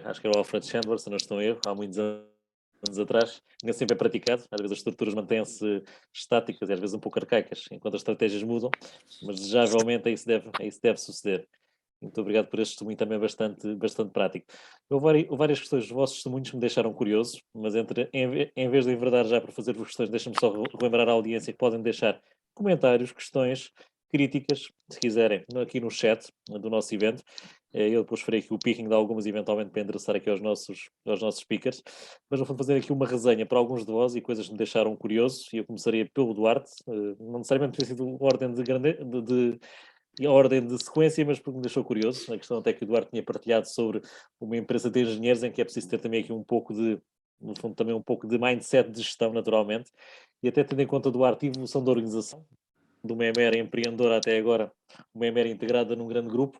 acho que era o Alfred Chandler, se não estou em erro, há muitos anos atrás, tinha sempre praticado, às vezes as estruturas mantêm-se estáticas e às vezes um pouco arcaicas, enquanto as estratégias mudam, mas desejavelmente é isso deve suceder. Muito obrigado por este testemunho também bastante prático. Houve várias questões, os vossos testemunhos me deixaram curiosos, mas em vez de enverdar já para fazer-vos questões, deixem-me só relembrar à audiência que podem deixar comentários, questões, críticas, se quiserem, aqui no chat do nosso evento. Eu depois farei aqui o picking de algumas, eventualmente, para endereçar aqui aos nossos speakers, mas vou fazer aqui uma resenha para alguns de vós e coisas que me deixaram curiosos, e eu começaria pelo Duarte, não necessariamente ter sido ordem a ordem de sequência, mas porque me deixou curioso, a questão até que o Duarte tinha partilhado sobre uma empresa de engenheiros em que é preciso ter também aqui um pouco de, no fundo também um pouco de mindset de gestão naturalmente, e até tendo em conta, Duarte, a evolução da organização, de uma EMER empreendedora até agora, uma EMER integrada num grande grupo,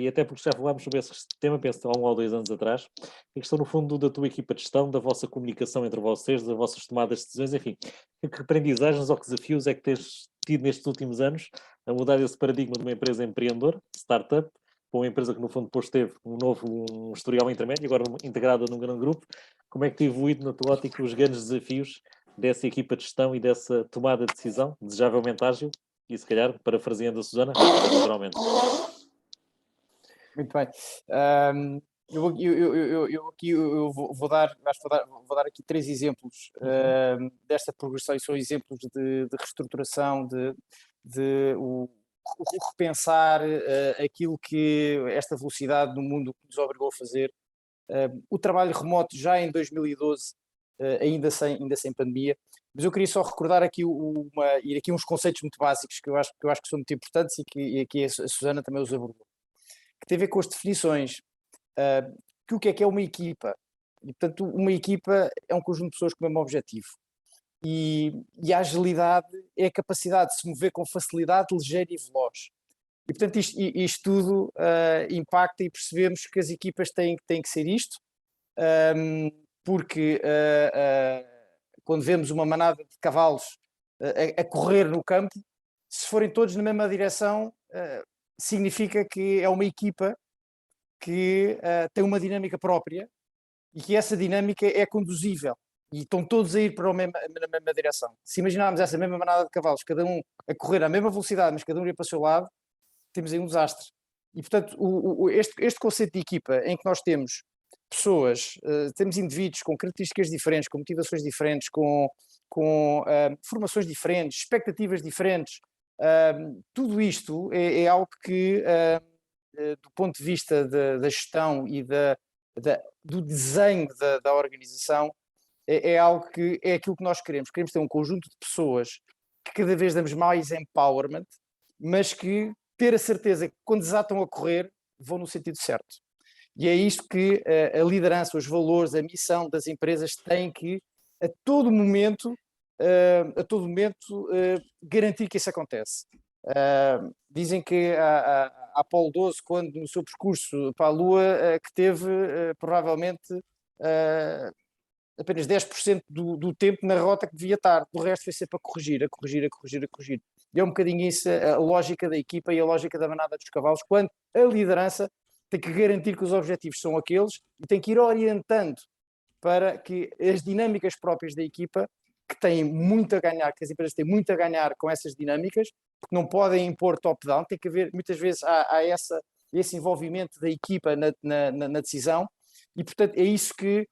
e até porque já falámos sobre esse tema, penso há 1 ou 2 anos atrás, a questão no fundo da tua equipa de gestão, da vossa comunicação entre vocês, das vossas tomadas de decisões, enfim, que aprendizagens ou que desafios é que tens tido nestes últimos anos a mudar esse paradigma de uma empresa empreendedora, startup, para uma empresa que no fundo depois teve um historial intermédio, agora integrada num grande grupo. Como é que tem evoluído na tua ótica os grandes desafios dessa equipa de gestão e dessa tomada de decisão, desejavelmente ágil, e se calhar, parafraseando a Susana, naturalmente. Muito bem. Eu vou dar aqui 3 exemplos desta progressão, e são exemplos de reestruturação, de repensar aquilo que esta velocidade no mundo nos obrigou a fazer. O trabalho remoto já em 2012, ainda sem pandemia, mas eu queria só recordar aqui ir aqui uns conceitos muito básicos que eu acho que são muito importantes e aqui a Susana também os abordou, que tem a ver com as definições, que o que é uma equipa, e portanto uma equipa é um conjunto de pessoas com o mesmo objetivo, e a agilidade é a capacidade de se mover com facilidade, ligeira e veloz, e portanto isto tudo impacta, e percebemos que as equipas têm que ser isto, porque quando vemos uma manada de cavalos a correr no campo, se forem todos na mesma direção, significa que é uma equipa que tem uma dinâmica própria e que essa dinâmica é conduzível e estão todos a ir para na mesma direção. Se imaginarmos essa mesma manada de cavalos, cada um a correr à mesma velocidade, mas cada um ir para o seu lado, temos aí um desastre. E, portanto, este conceito de equipa em que nós temos pessoas, temos indivíduos com características diferentes, com motivações diferentes, com formações diferentes, expectativas diferentes, tudo isto é algo que, do ponto de vista da gestão e do desenho da organização, é algo que é aquilo que nós queremos. Queremos ter um conjunto de pessoas que cada vez damos mais empowerment, mas que ter a certeza que quando desatam a correr, vão no sentido certo. E é isto que a liderança, os valores, a missão das empresas têm que, a todo momento, garantir que isso acontece. Dizem que a Apolo 12, quando no seu percurso para a Lua, que teve provavelmente apenas 10% do tempo na rota que devia estar, o resto foi sempre a corrigir. E é um bocadinho isso a lógica da equipa e a lógica da manada dos cavalos, quando a liderança tem que garantir que os objetivos são aqueles e tem que ir orientando para que as dinâmicas próprias da equipa, que têm muito a ganhar, que as empresas têm muito a ganhar com essas dinâmicas, porque não podem impor top-down, tem que haver, muitas vezes há esse envolvimento da equipa na decisão, e portanto é isso que,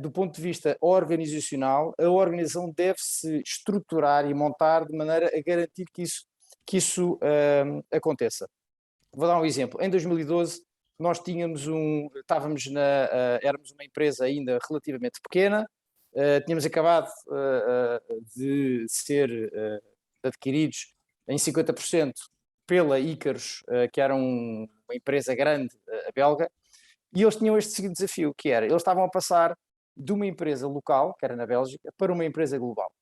do ponto de vista organizacional, a organização deve-se estruturar e montar de maneira a garantir que isso aconteça. Vou dar um exemplo. Em 2012, nós éramos uma empresa ainda relativamente pequena, tínhamos acabado de ser adquiridos em 50% pela Icarus, que era uma empresa grande, a belga, e eles tinham este seguinte desafio, que era, eles estavam a passar de uma empresa local, que era na Bélgica, para uma empresa global.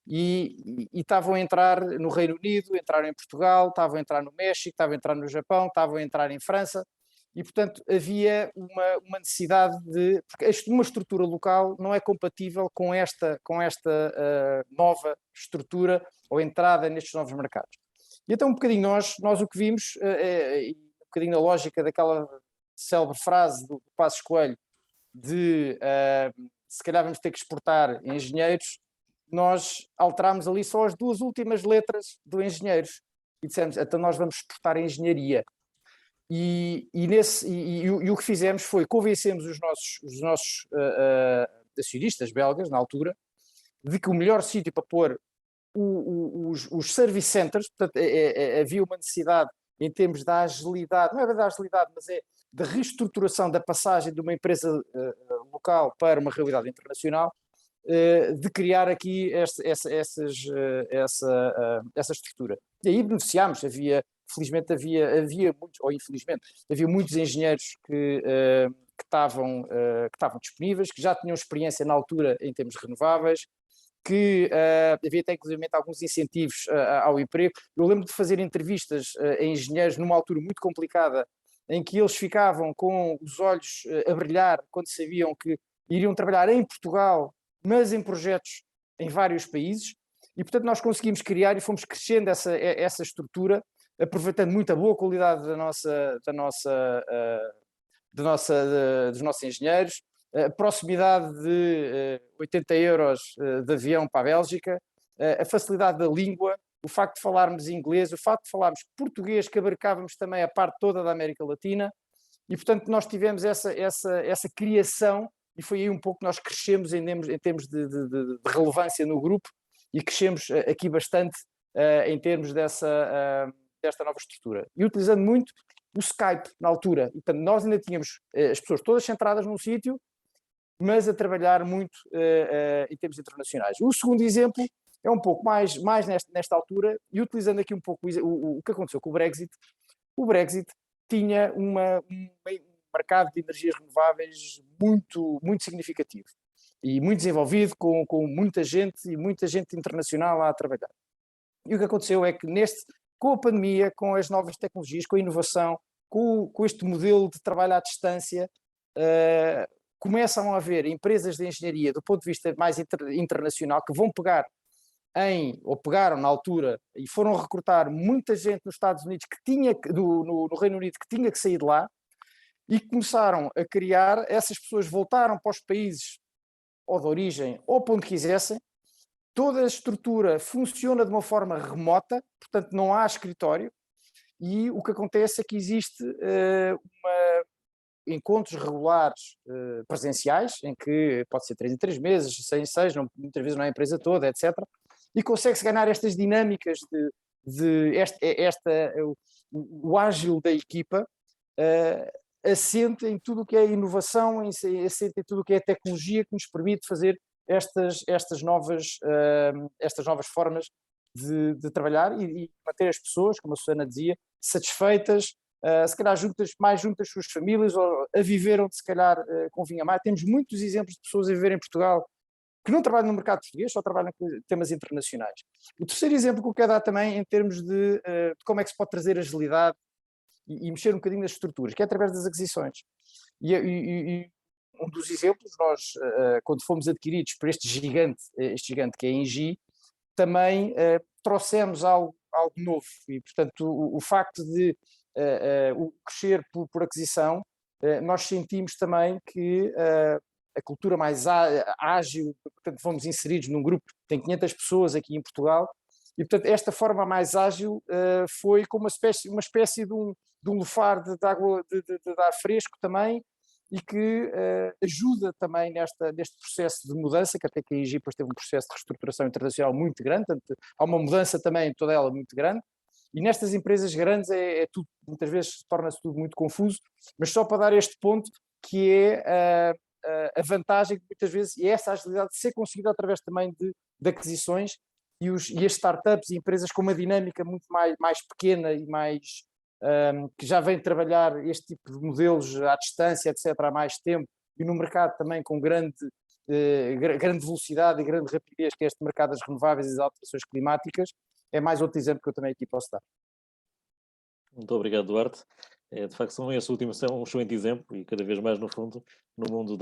E estavam a entrar no Reino Unido, entraram em Portugal, estavam a entrar no México, estavam a entrar no Japão, estavam a entrar em França, e portanto havia uma necessidade porque uma estrutura local não é compatível com esta nova estrutura ou entrada nestes novos mercados. E então um bocadinho nós o que vimos, um bocadinho na lógica daquela célebre frase do Passos Coelho, de se calhar vamos ter que exportar engenheiros, nós alterámos ali só as duas últimas letras do engenheiros e dissemos, então nós vamos exportar a engenharia. E o que fizemos foi convencemos os nossos acionistas belgas, na altura, de que o melhor sítio para pôr os service centers, portanto, havia uma necessidade em termos da agilidade, não é da agilidade, mas é da reestruturação da passagem de uma empresa local para uma realidade internacional, de criar aqui essa estrutura. E aí beneficiámos, felizmente havia muitos, ou infelizmente, havia muitos engenheiros que estavam disponíveis, que já tinham experiência na altura em termos renováveis, que havia até inclusive alguns incentivos ao emprego. Eu lembro de fazer entrevistas a engenheiros numa altura muito complicada, em que eles ficavam com os olhos a brilhar quando sabiam que iriam trabalhar em Portugal, mas em projetos em vários países, e portanto nós conseguimos criar e fomos crescendo essa estrutura, aproveitando muito a boa qualidade dos nossos engenheiros, a proximidade de 80 euros de avião para a Bélgica, a facilidade da língua, o facto de falarmos inglês, o facto de falarmos português, que abarcávamos também a parte toda da América Latina, e portanto nós tivemos essa criação, e foi aí um pouco que nós crescemos em termos de relevância no grupo, e crescemos aqui bastante em termos desta nova estrutura. E utilizando muito o Skype na altura, e portanto nós ainda tínhamos as pessoas todas centradas num sítio, mas a trabalhar muito em termos internacionais. O segundo exemplo é um pouco mais nesta altura, e utilizando aqui um pouco o que aconteceu com o Brexit. O Brexit tinha um mercado de energias renováveis muito, muito significativo e muito desenvolvido, com muita gente internacional lá a trabalhar. E o que aconteceu é que com a pandemia, com as novas tecnologias, com a inovação, com este modelo de trabalho à distância, começam a haver empresas de engenharia do ponto de vista mais internacional que vão pegar ou pegaram na altura e foram recrutar muita gente nos Estados Unidos no Reino Unido que tinha que sair de lá, e começaram a criar, essas pessoas voltaram para os países ou de origem ou para onde quisessem, toda a estrutura funciona de uma forma remota, portanto não há escritório, e o que acontece é que existe encontros regulares presenciais, em que pode ser 3 em 3 meses, 6 em 6, muitas vezes não é a empresa toda, etc. E consegue-se ganhar estas dinâmicas o ágil da equipa, assente em tudo o que é inovação, assente em tudo o que é tecnologia que nos permite fazer estas novas formas de trabalhar e manter as pessoas, como a Susana dizia, satisfeitas, se calhar mais juntas às suas famílias, ou a viver onde se calhar convinha mais. Temos muitos exemplos de pessoas a viver em Portugal que não trabalham no mercado português, só trabalham com temas internacionais. O terceiro exemplo que eu quero dar também, em termos de como é que se pode trazer agilidade e mexer um bocadinho nas estruturas, que é através das aquisições. E um dos exemplos, nós, quando fomos adquiridos por este gigante que é a Engie, também trouxemos algo novo, e portanto o facto de o crescer por aquisição, nós sentimos também que a cultura mais ágil, portanto fomos inseridos num grupo que tem 500 pessoas aqui em Portugal, e portanto esta forma mais ágil foi como uma espécie de um lufar de água, de ar fresco também, e que ajuda também neste processo de mudança, que até que a Engie depois teve um processo de reestruturação internacional muito grande, portanto, há uma mudança também toda ela muito grande, e nestas empresas grandes tudo, muitas vezes torna-se tudo muito confuso, mas só para dar este ponto, que é a vantagem que muitas vezes, e essa agilidade de ser conseguida através também de aquisições, e as startups e empresas com uma dinâmica muito mais pequena e mais que já vem trabalhar este tipo de modelos à distância, etc., há mais tempo, e no mercado também com grande velocidade e grande rapidez, que é este mercado das renováveis e das alterações climáticas, é mais outro exemplo que eu também aqui posso dar. Muito obrigado, Duarte. De facto, esse último é um excelente exemplo, e cada vez mais, no fundo, no mundo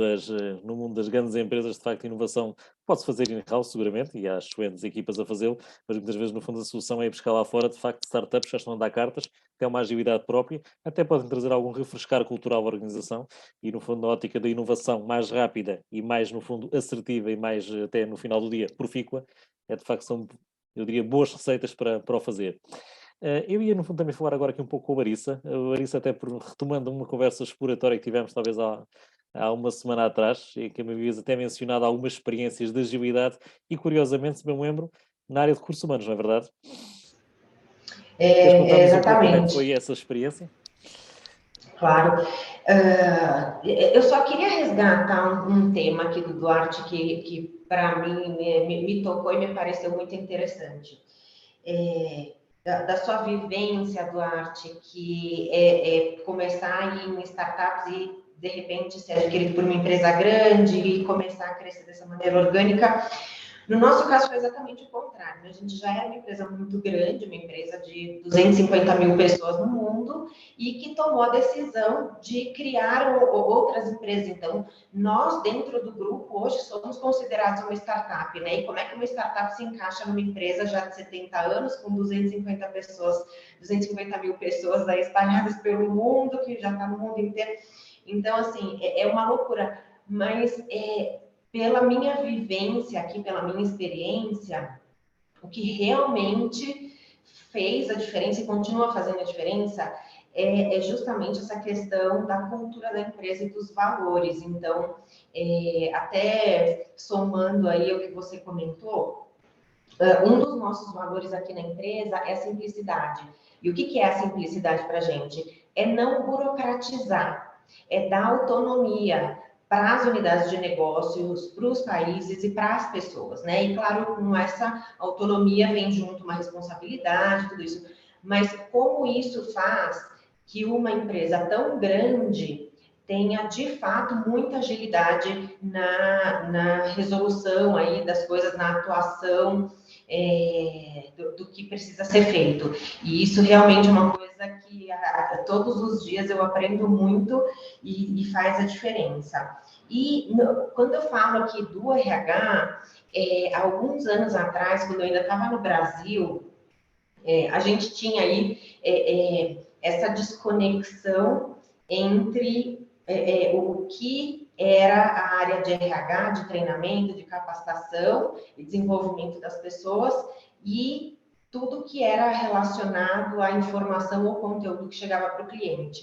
das grandes empresas, de facto, a inovação pode-se fazer in-house, seguramente, e há excelentes equipas a fazê-lo, mas muitas vezes, no fundo, a solução é ir buscar lá fora, de facto, startups já estão a dar cartas, têm uma agilidade própria, até podem trazer algum refrescar cultural à organização, e, no fundo, na ótica da inovação mais rápida e mais, no fundo, assertiva e mais, até no final do dia, profícua, de facto, são, eu diria, boas receitas para o fazer. Eu ia, no fundo, também falar agora aqui um pouco com o Larissa. A Larissa, até retomando uma conversa exploratória que tivemos talvez há uma semana atrás, em que me havias até mencionado algumas experiências de agilidade e, curiosamente, se me lembro, na área de recursos humanos, não é verdade? Queres contar-nos um pouco como é que foi essa experiência? Claro. Eu só queria resgatar um tema aqui do Duarte que para mim, me tocou e me pareceu muito interessante. Da sua vivência, Duarte, que é começar em startups e, de repente, ser adquirido por uma empresa grande e começar a crescer dessa maneira orgânica. No nosso caso, foi exatamente o contrário. A gente já era uma empresa muito grande, uma empresa de 250 mil pessoas no mundo, e que tomou a decisão de criar outras empresas. Então, nós, dentro do grupo, hoje somos considerados uma startup, né? E como é que uma startup se encaixa numa empresa já de 70 anos, com 250 mil pessoas aí espalhadas pelo mundo, que já está no mundo inteiro? Então, assim, é uma loucura. Mas pela minha vivência aqui, pela minha experiência, o que realmente fez a diferença e continua fazendo a diferença é justamente essa questão da cultura da empresa e dos valores. Então, até somando aí o que você comentou, um dos nossos valores aqui na empresa é a simplicidade. E o que é a simplicidade para a gente? É não burocratizar, é dar autonomia para as unidades de negócios, para os países e para as pessoas, né? E claro, com essa autonomia vem junto uma responsabilidade, tudo isso. Mas como isso faz que uma empresa tão grande tenha, de fato, muita agilidade na resolução aí das coisas, na atuação do que precisa ser feito. E isso realmente é uma coisa que todos os dias eu aprendo muito e faz a diferença. E quando eu falo aqui do RH, alguns anos atrás, quando eu ainda estava no Brasil, a gente tinha aí essa desconexão entre o que era a área de RH, de treinamento, de capacitação e desenvolvimento das pessoas e tudo que era relacionado à informação ou conteúdo que chegava para o cliente.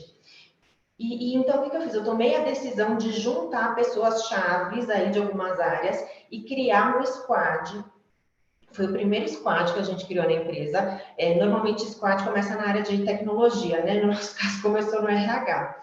E então, o que eu fiz? Eu tomei a decisão de juntar pessoas chaves aí de algumas áreas e criar um squad. Foi o primeiro squad que a gente criou na empresa. Normalmente, squad começa na área de tecnologia, né? No nosso caso, começou no RH.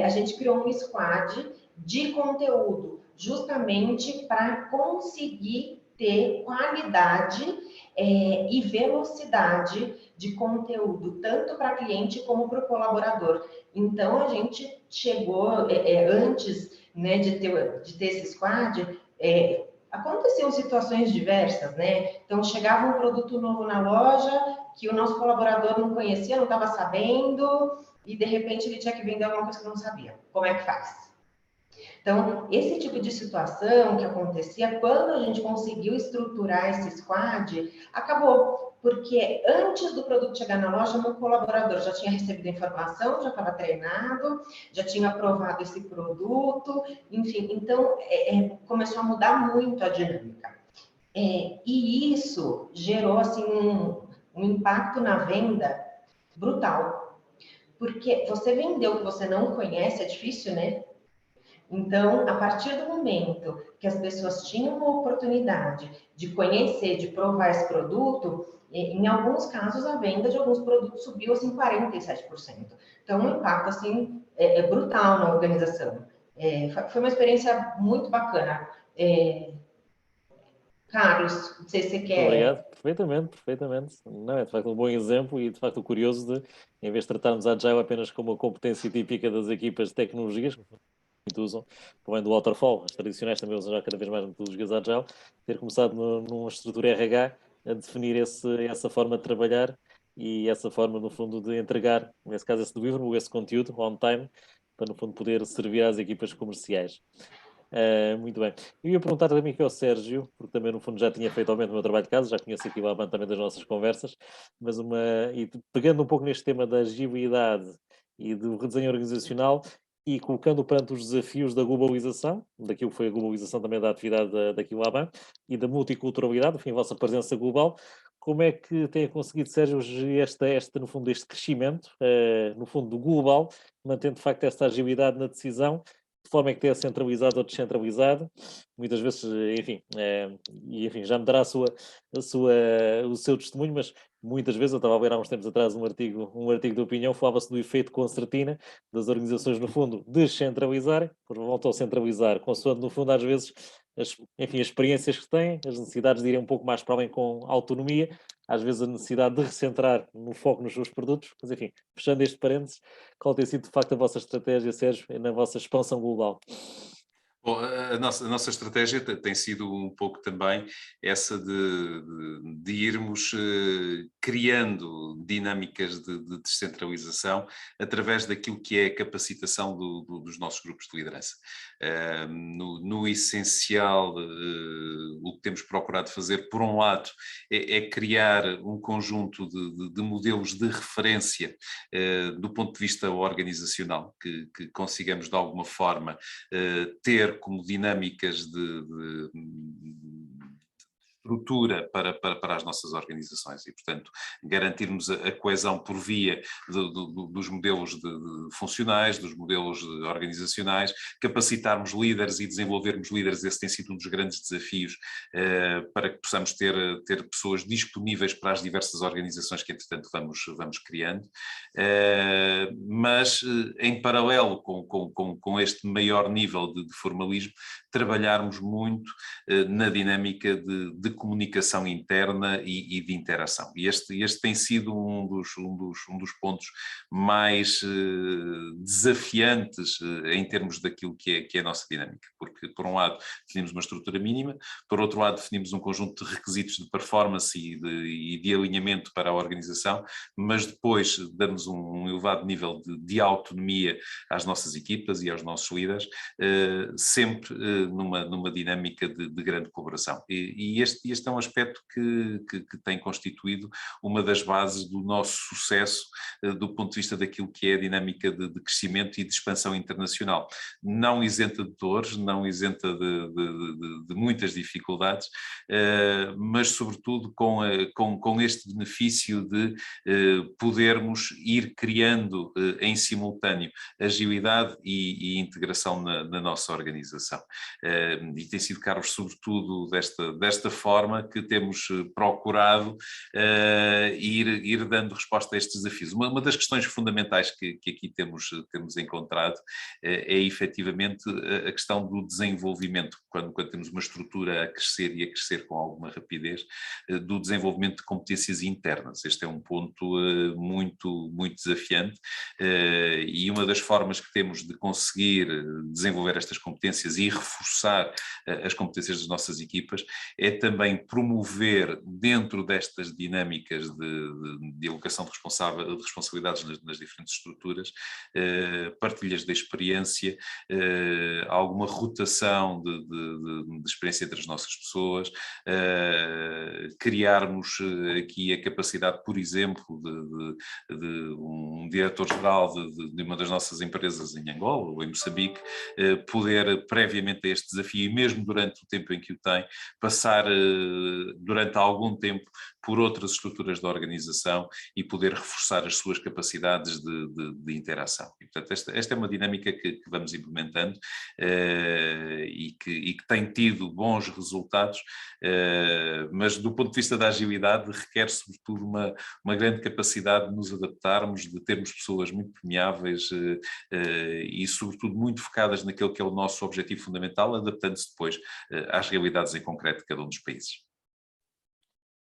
A gente criou um squad de conteúdo, justamente para conseguir ter qualidade e velocidade de conteúdo, tanto para cliente como para o colaborador. Então, a gente chegou, antes, né, de ter esse squad, aconteciam situações diversas, né? Então, chegava um produto novo na loja que o nosso colaborador não conhecia, não estava sabendo, e de repente ele tinha que vender alguma coisa que não sabia. Como é que faz? Então, esse tipo de situação que acontecia, quando a gente conseguiu estruturar esse squad, acabou. Porque antes do produto chegar na loja, meu colaborador já tinha recebido a informação, já estava treinado, já tinha aprovado esse produto, enfim. Então, começou a mudar muito a dinâmica. E isso gerou, assim, um impacto na venda brutal. Porque você vendeu o que você não conhece, é difícil, né? Então, a partir do momento que as pessoas tinham uma oportunidade de conhecer, de provar esse produto, em alguns casos a venda de alguns produtos subiu assim 47%. Então, um impacto assim brutal na organização. Foi uma experiência muito bacana. Carlos, não sei se você quer. Obrigado, perfeitamente, perfeitamente. Não, é de facto um bom exemplo e de facto curioso de, em vez de tratarmos a Agile apenas como uma competência típica das equipas de tecnologias, que muito usam, como é do Waterfall, as tradicionais também usam já cada vez mais metodologias Agile, ter começado numa estrutura RH a definir essa forma de trabalhar e essa forma, no fundo, de entregar, nesse caso, esse delivery, esse conteúdo on time, para, no fundo, poder servir às equipas comerciais. Muito bem. Eu ia perguntar também aqui ao Sérgio, porque também no fundo já tinha feito aumento do meu trabalho de casa, já conheço aqui o Aban também das nossas conversas, mas pegando um pouco neste tema da agilidade e do redesenho organizacional e colocando perante os desafios da globalização, daquilo que foi a globalização também da atividade daqui o Aban, e da multiculturalidade, enfim, a vossa presença global, como é que tem conseguido, Sérgio, gerir no fundo, este crescimento, no fundo, do global, mantendo de facto esta agilidade na decisão, de forma que tenha centralizado ou descentralizado, muitas vezes, enfim, enfim, já me dará o seu testemunho, mas muitas vezes, eu estava a ler há uns tempos atrás um artigo de opinião, falava-se do efeito concertina das organizações, no fundo, descentralizarem, depois voltam a centralizar, consoante, no fundo, às vezes, enfim, as experiências que têm, as necessidades de irem um pouco mais para além com autonomia, às vezes a necessidade de recentrar no foco nos seus produtos, mas enfim, fechando este parênteses, qual tem sido de facto a vossa estratégia, Sérgio, na vossa expansão global? Bom, a nossa estratégia tem sido um pouco também essa de irmos criando dinâmicas de descentralização através daquilo que é a capacitação dos nossos grupos de liderança. No essencial, o que temos procurado fazer, por um lado, é criar um conjunto de modelos de referência do ponto de vista organizacional, que consigamos de alguma forma ter como dinâmicas de estrutura para as nossas organizações e, portanto, garantirmos a coesão por via dos modelos funcionais, dos modelos organizacionais, capacitarmos líderes e desenvolvermos líderes, esse tem sido um dos grandes desafios para que possamos ter pessoas disponíveis para as diversas organizações que, entretanto, vamos criando, mas em paralelo com este maior nível de formalismo, trabalharmos muito na dinâmica de comunicação interna e de interação. E este tem sido um dos pontos mais desafiantes em termos daquilo que é a nossa dinâmica, porque por um lado definimos uma estrutura mínima, por outro lado definimos um conjunto de requisitos de performance e de alinhamento para a organização, mas depois damos um elevado nível de autonomia às nossas equipas e aos nossos líderes, sempre numa dinâmica de grande colaboração. E este é um aspecto que tem constituído uma das bases do nosso sucesso do ponto de vista daquilo que é a dinâmica de crescimento e de expansão internacional. Não isenta de dores, não isenta de muitas dificuldades, mas sobretudo com este benefício de podermos ir criando em simultâneo agilidade e integração na nossa organização. E tem sido, Carlos, sobretudo desta forma que temos procurado ir dando resposta a estes desafios. Uma das questões fundamentais que aqui temos encontrado é efetivamente a questão do desenvolvimento, quando temos uma estrutura a crescer e a crescer com alguma rapidez, do desenvolvimento de competências internas. Este é um ponto muito, muito desafiante, e uma das formas que temos de conseguir desenvolver estas competências e reforçar as competências das nossas equipas é também promover dentro destas dinâmicas de alocação de responsabilidades nas diferentes estruturas, partilhas de experiência, alguma rotação de experiência entre as nossas pessoas, criarmos aqui a capacidade, por exemplo, de um diretor-geral de uma das nossas empresas em Angola ou em Moçambique, poder previamente a este desafio e mesmo durante o tempo em que o tem, passar durante algum tempo por outras estruturas da organização e poder reforçar as suas capacidades de interação. E, portanto, esta é uma dinâmica que vamos implementando e que tem tido bons resultados, mas do ponto de vista da agilidade requer sobretudo uma grande capacidade de nos adaptarmos, de termos pessoas muito permeáveis e sobretudo muito focadas naquele que é o nosso objetivo fundamental, adaptando-se depois às realidades em concreto de cada um dos países.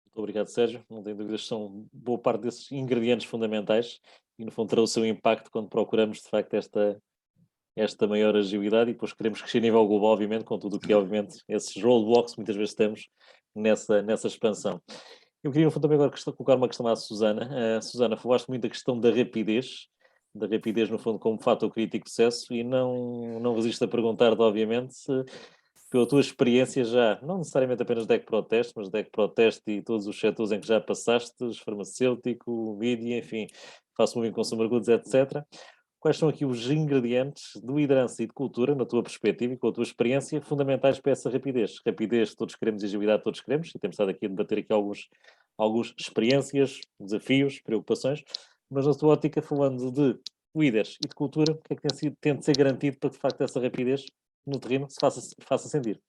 Muito obrigado, Sérgio. Não tenho dúvidas que são boa parte desses ingredientes fundamentais e, no fundo, terá o seu impacto quando procuramos, de facto, esta maior agilidade e depois queremos crescer a nível global, obviamente, com tudo o que é, obviamente, esses roadblocks muitas vezes temos nessa expansão. Eu queria, no fundo, também agora colocar uma questão à Susana. Susana, falaste muito da questão da rapidez, no fundo, como fator crítico de sucesso e não resisto a perguntar-te, obviamente, pela tua experiência já, não necessariamente apenas DEC Proteste, mas DEC Proteste e todos os setores em que já passaste, farmacêutico, mídia, enfim, faço moving consumer goods, etc. Quais são aqui os ingredientes de liderança e de cultura, na tua perspectiva e com a tua experiência, fundamentais para essa rapidez? Rapidez todos queremos e agilidade todos queremos, e temos estado aqui a debater aqui algumas experiências, desafios, preocupações, mas na tua ótica, falando de líderes e de cultura, o que é que tem de ser garantido para que, de facto, essa rapidez no terreno se faça sentir?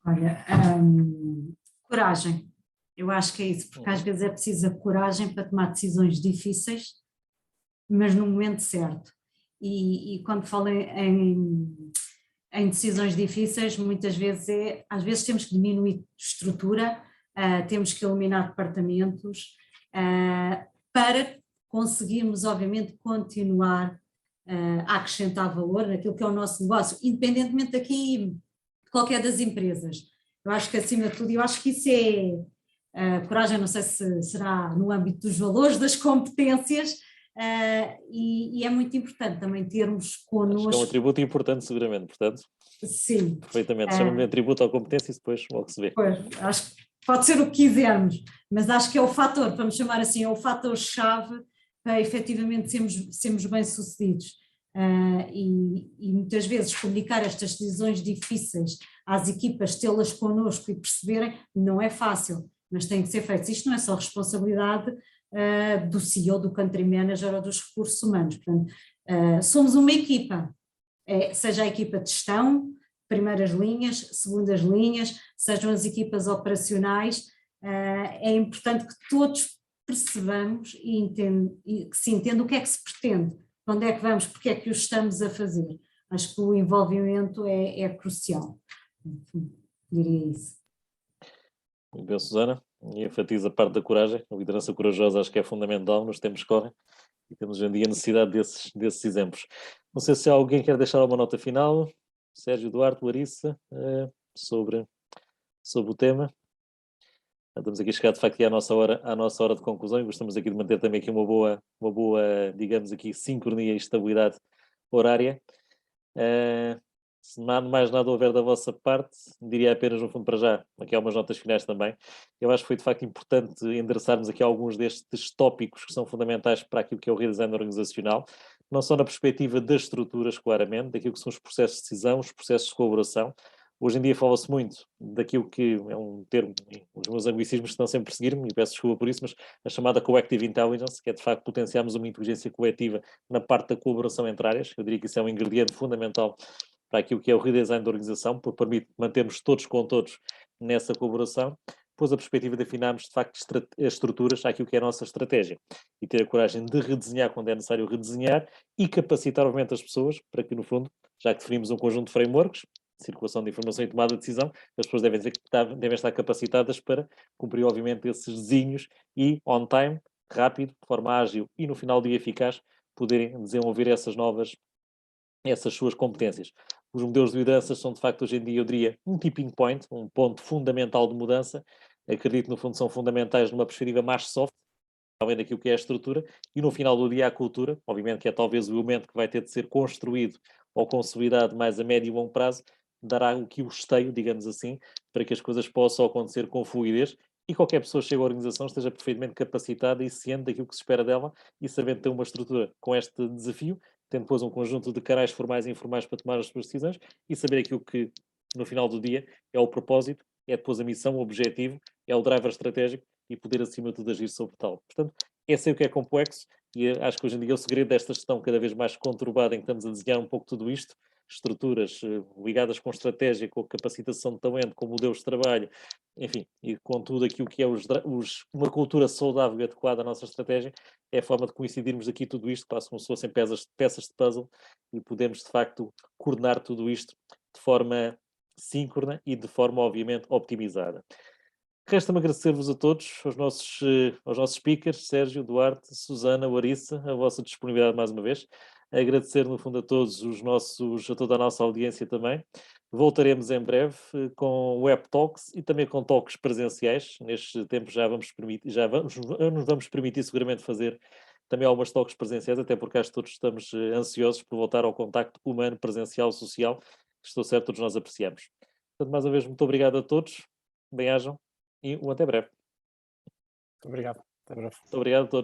Olha, coragem. Eu acho que é isso, porque às vezes é preciso a coragem para tomar decisões difíceis, mas no momento certo. E quando falo em decisões difíceis, muitas vezes às vezes temos que diminuir estrutura, temos que eliminar departamentos, para conseguirmos, obviamente, continuar a acrescentar valor naquilo que é o nosso negócio, independentemente daqui de qualquer das empresas. Eu acho que, acima de tudo, eu acho que isso é coragem, não sei se será no âmbito dos valores, das competências, e é muito importante também termos connosco... Acho que é um atributo importante, seguramente, portanto. Sim. Perfeitamente, chama-me atributo à competência e depois logo se vê. Pois, acho que pode ser o que quisermos, mas acho que é o fator, vamos chamar assim, é o fator-chave para efetivamente sermos bem-sucedidos. E muitas vezes comunicar estas decisões difíceis às equipas, tê-las connosco e perceberem, não é fácil, mas tem que ser feito. Isto não é só responsabilidade do CEO, do country manager ou dos recursos humanos. Portanto, somos uma equipa, seja a equipa de gestão, primeiras linhas, segundas linhas, sejam as equipas operacionais, é importante que todos percebamos e que se entenda o que é que se pretende, onde é que vamos, porque é que o estamos a fazer. Acho que o envolvimento é crucial. Diria isso. muito bem, Susana, e enfatiza a parte da coragem. A liderança corajosa acho que é fundamental nos tempos que correm e temos hoje em dia necessidade desses exemplos. Não sei se alguém quer deixar uma nota final, Sérgio, Duarte, Larissa, sobre o tema. Estamos aqui a chegar de facto à nossa hora de conclusão e gostamos aqui de manter também aqui uma boa, digamos aqui, sincronia e estabilidade horária. Se mais nada houver da vossa parte, diria apenas no fundo para já, aqui há umas notas finais também. Eu acho que foi de facto importante endereçarmos aqui alguns destes tópicos que são fundamentais para aquilo que é o redesign organizacional, não só na perspectiva das estruturas, claramente, daquilo que são os processos de decisão, os processos de colaboração. Hoje em dia fala-se muito daquilo que é um termo, os meus anglicismos estão sempre a seguir-me, e peço desculpa por isso, mas a chamada Collective Intelligence, que é de facto potenciarmos uma inteligência coletiva na parte da colaboração entre áreas. Eu diria que isso é um ingrediente fundamental para aquilo que é o redesign da organização, porque permite mantermos todos com todos nessa colaboração. Depois a perspectiva de afinarmos de facto as estruturas àquilo que é a nossa estratégia e ter a coragem de redesenhar quando é necessário redesenhar e capacitar obviamente as pessoas para que no fundo, já que definimos um conjunto de frameworks, circulação de informação e tomada de decisão, as pessoas devem estar capacitadas para cumprir obviamente esses desenhos e on time, rápido, de forma ágil e no final do dia eficaz, poderem desenvolver essas suas competências. Os modelos de liderança são, de facto, hoje em dia, eu diria, um tipping point, um ponto fundamental de mudança. Acredito, no fundo, são fundamentais numa perspectiva mais soft, além daquilo que é a estrutura, e no final do dia a cultura, obviamente que é talvez o elemento que vai ter de ser construído ou consolidado mais a médio e longo prazo, dará o que o esteio, digamos assim, para que as coisas possam acontecer com fluidez e qualquer pessoa que chegue à organização esteja perfeitamente capacitada e ciente daquilo que se espera dela e sabendo ter uma estrutura com este desafio, tendo depois um conjunto de canais formais e informais para tomar as suas decisões e saber aquilo que, no final do dia, é o propósito, é depois a missão, o objetivo, é o driver estratégico e poder, acima de tudo, agir sobre tal. Portanto, sei o que é complexo e acho que hoje em dia é o segredo desta gestão cada vez mais conturbada em que estamos a desenhar um pouco tudo isto, estruturas ligadas com estratégia, com a capacitação de talento, com modelos de trabalho, enfim, e com tudo aquilo que é uma cultura saudável e adequada à nossa estratégia, é a forma de coincidirmos aqui tudo isto, quase como se fossem peças de puzzle, e podemos, de facto, coordenar tudo isto de forma síncrona e de forma, obviamente, optimizada. Resta-me agradecer-vos a todos, aos nossos speakers, Sérgio, Duarte, Susana, Larissa, a vossa disponibilidade mais uma vez. Agradecer, no fundo, a toda a nossa audiência também. Voltaremos em breve com web talks e também com talks presenciais. Neste tempo já nos vamos permitir seguramente fazer também algumas talks presenciais, até porque acho que todos estamos ansiosos por voltar ao contacto humano, presencial, social, que estou certo todos nós apreciamos. Portanto, mais uma vez, muito obrigado a todos. Bem-ajam e até breve. Obrigado. Até breve. Muito obrigado a todos.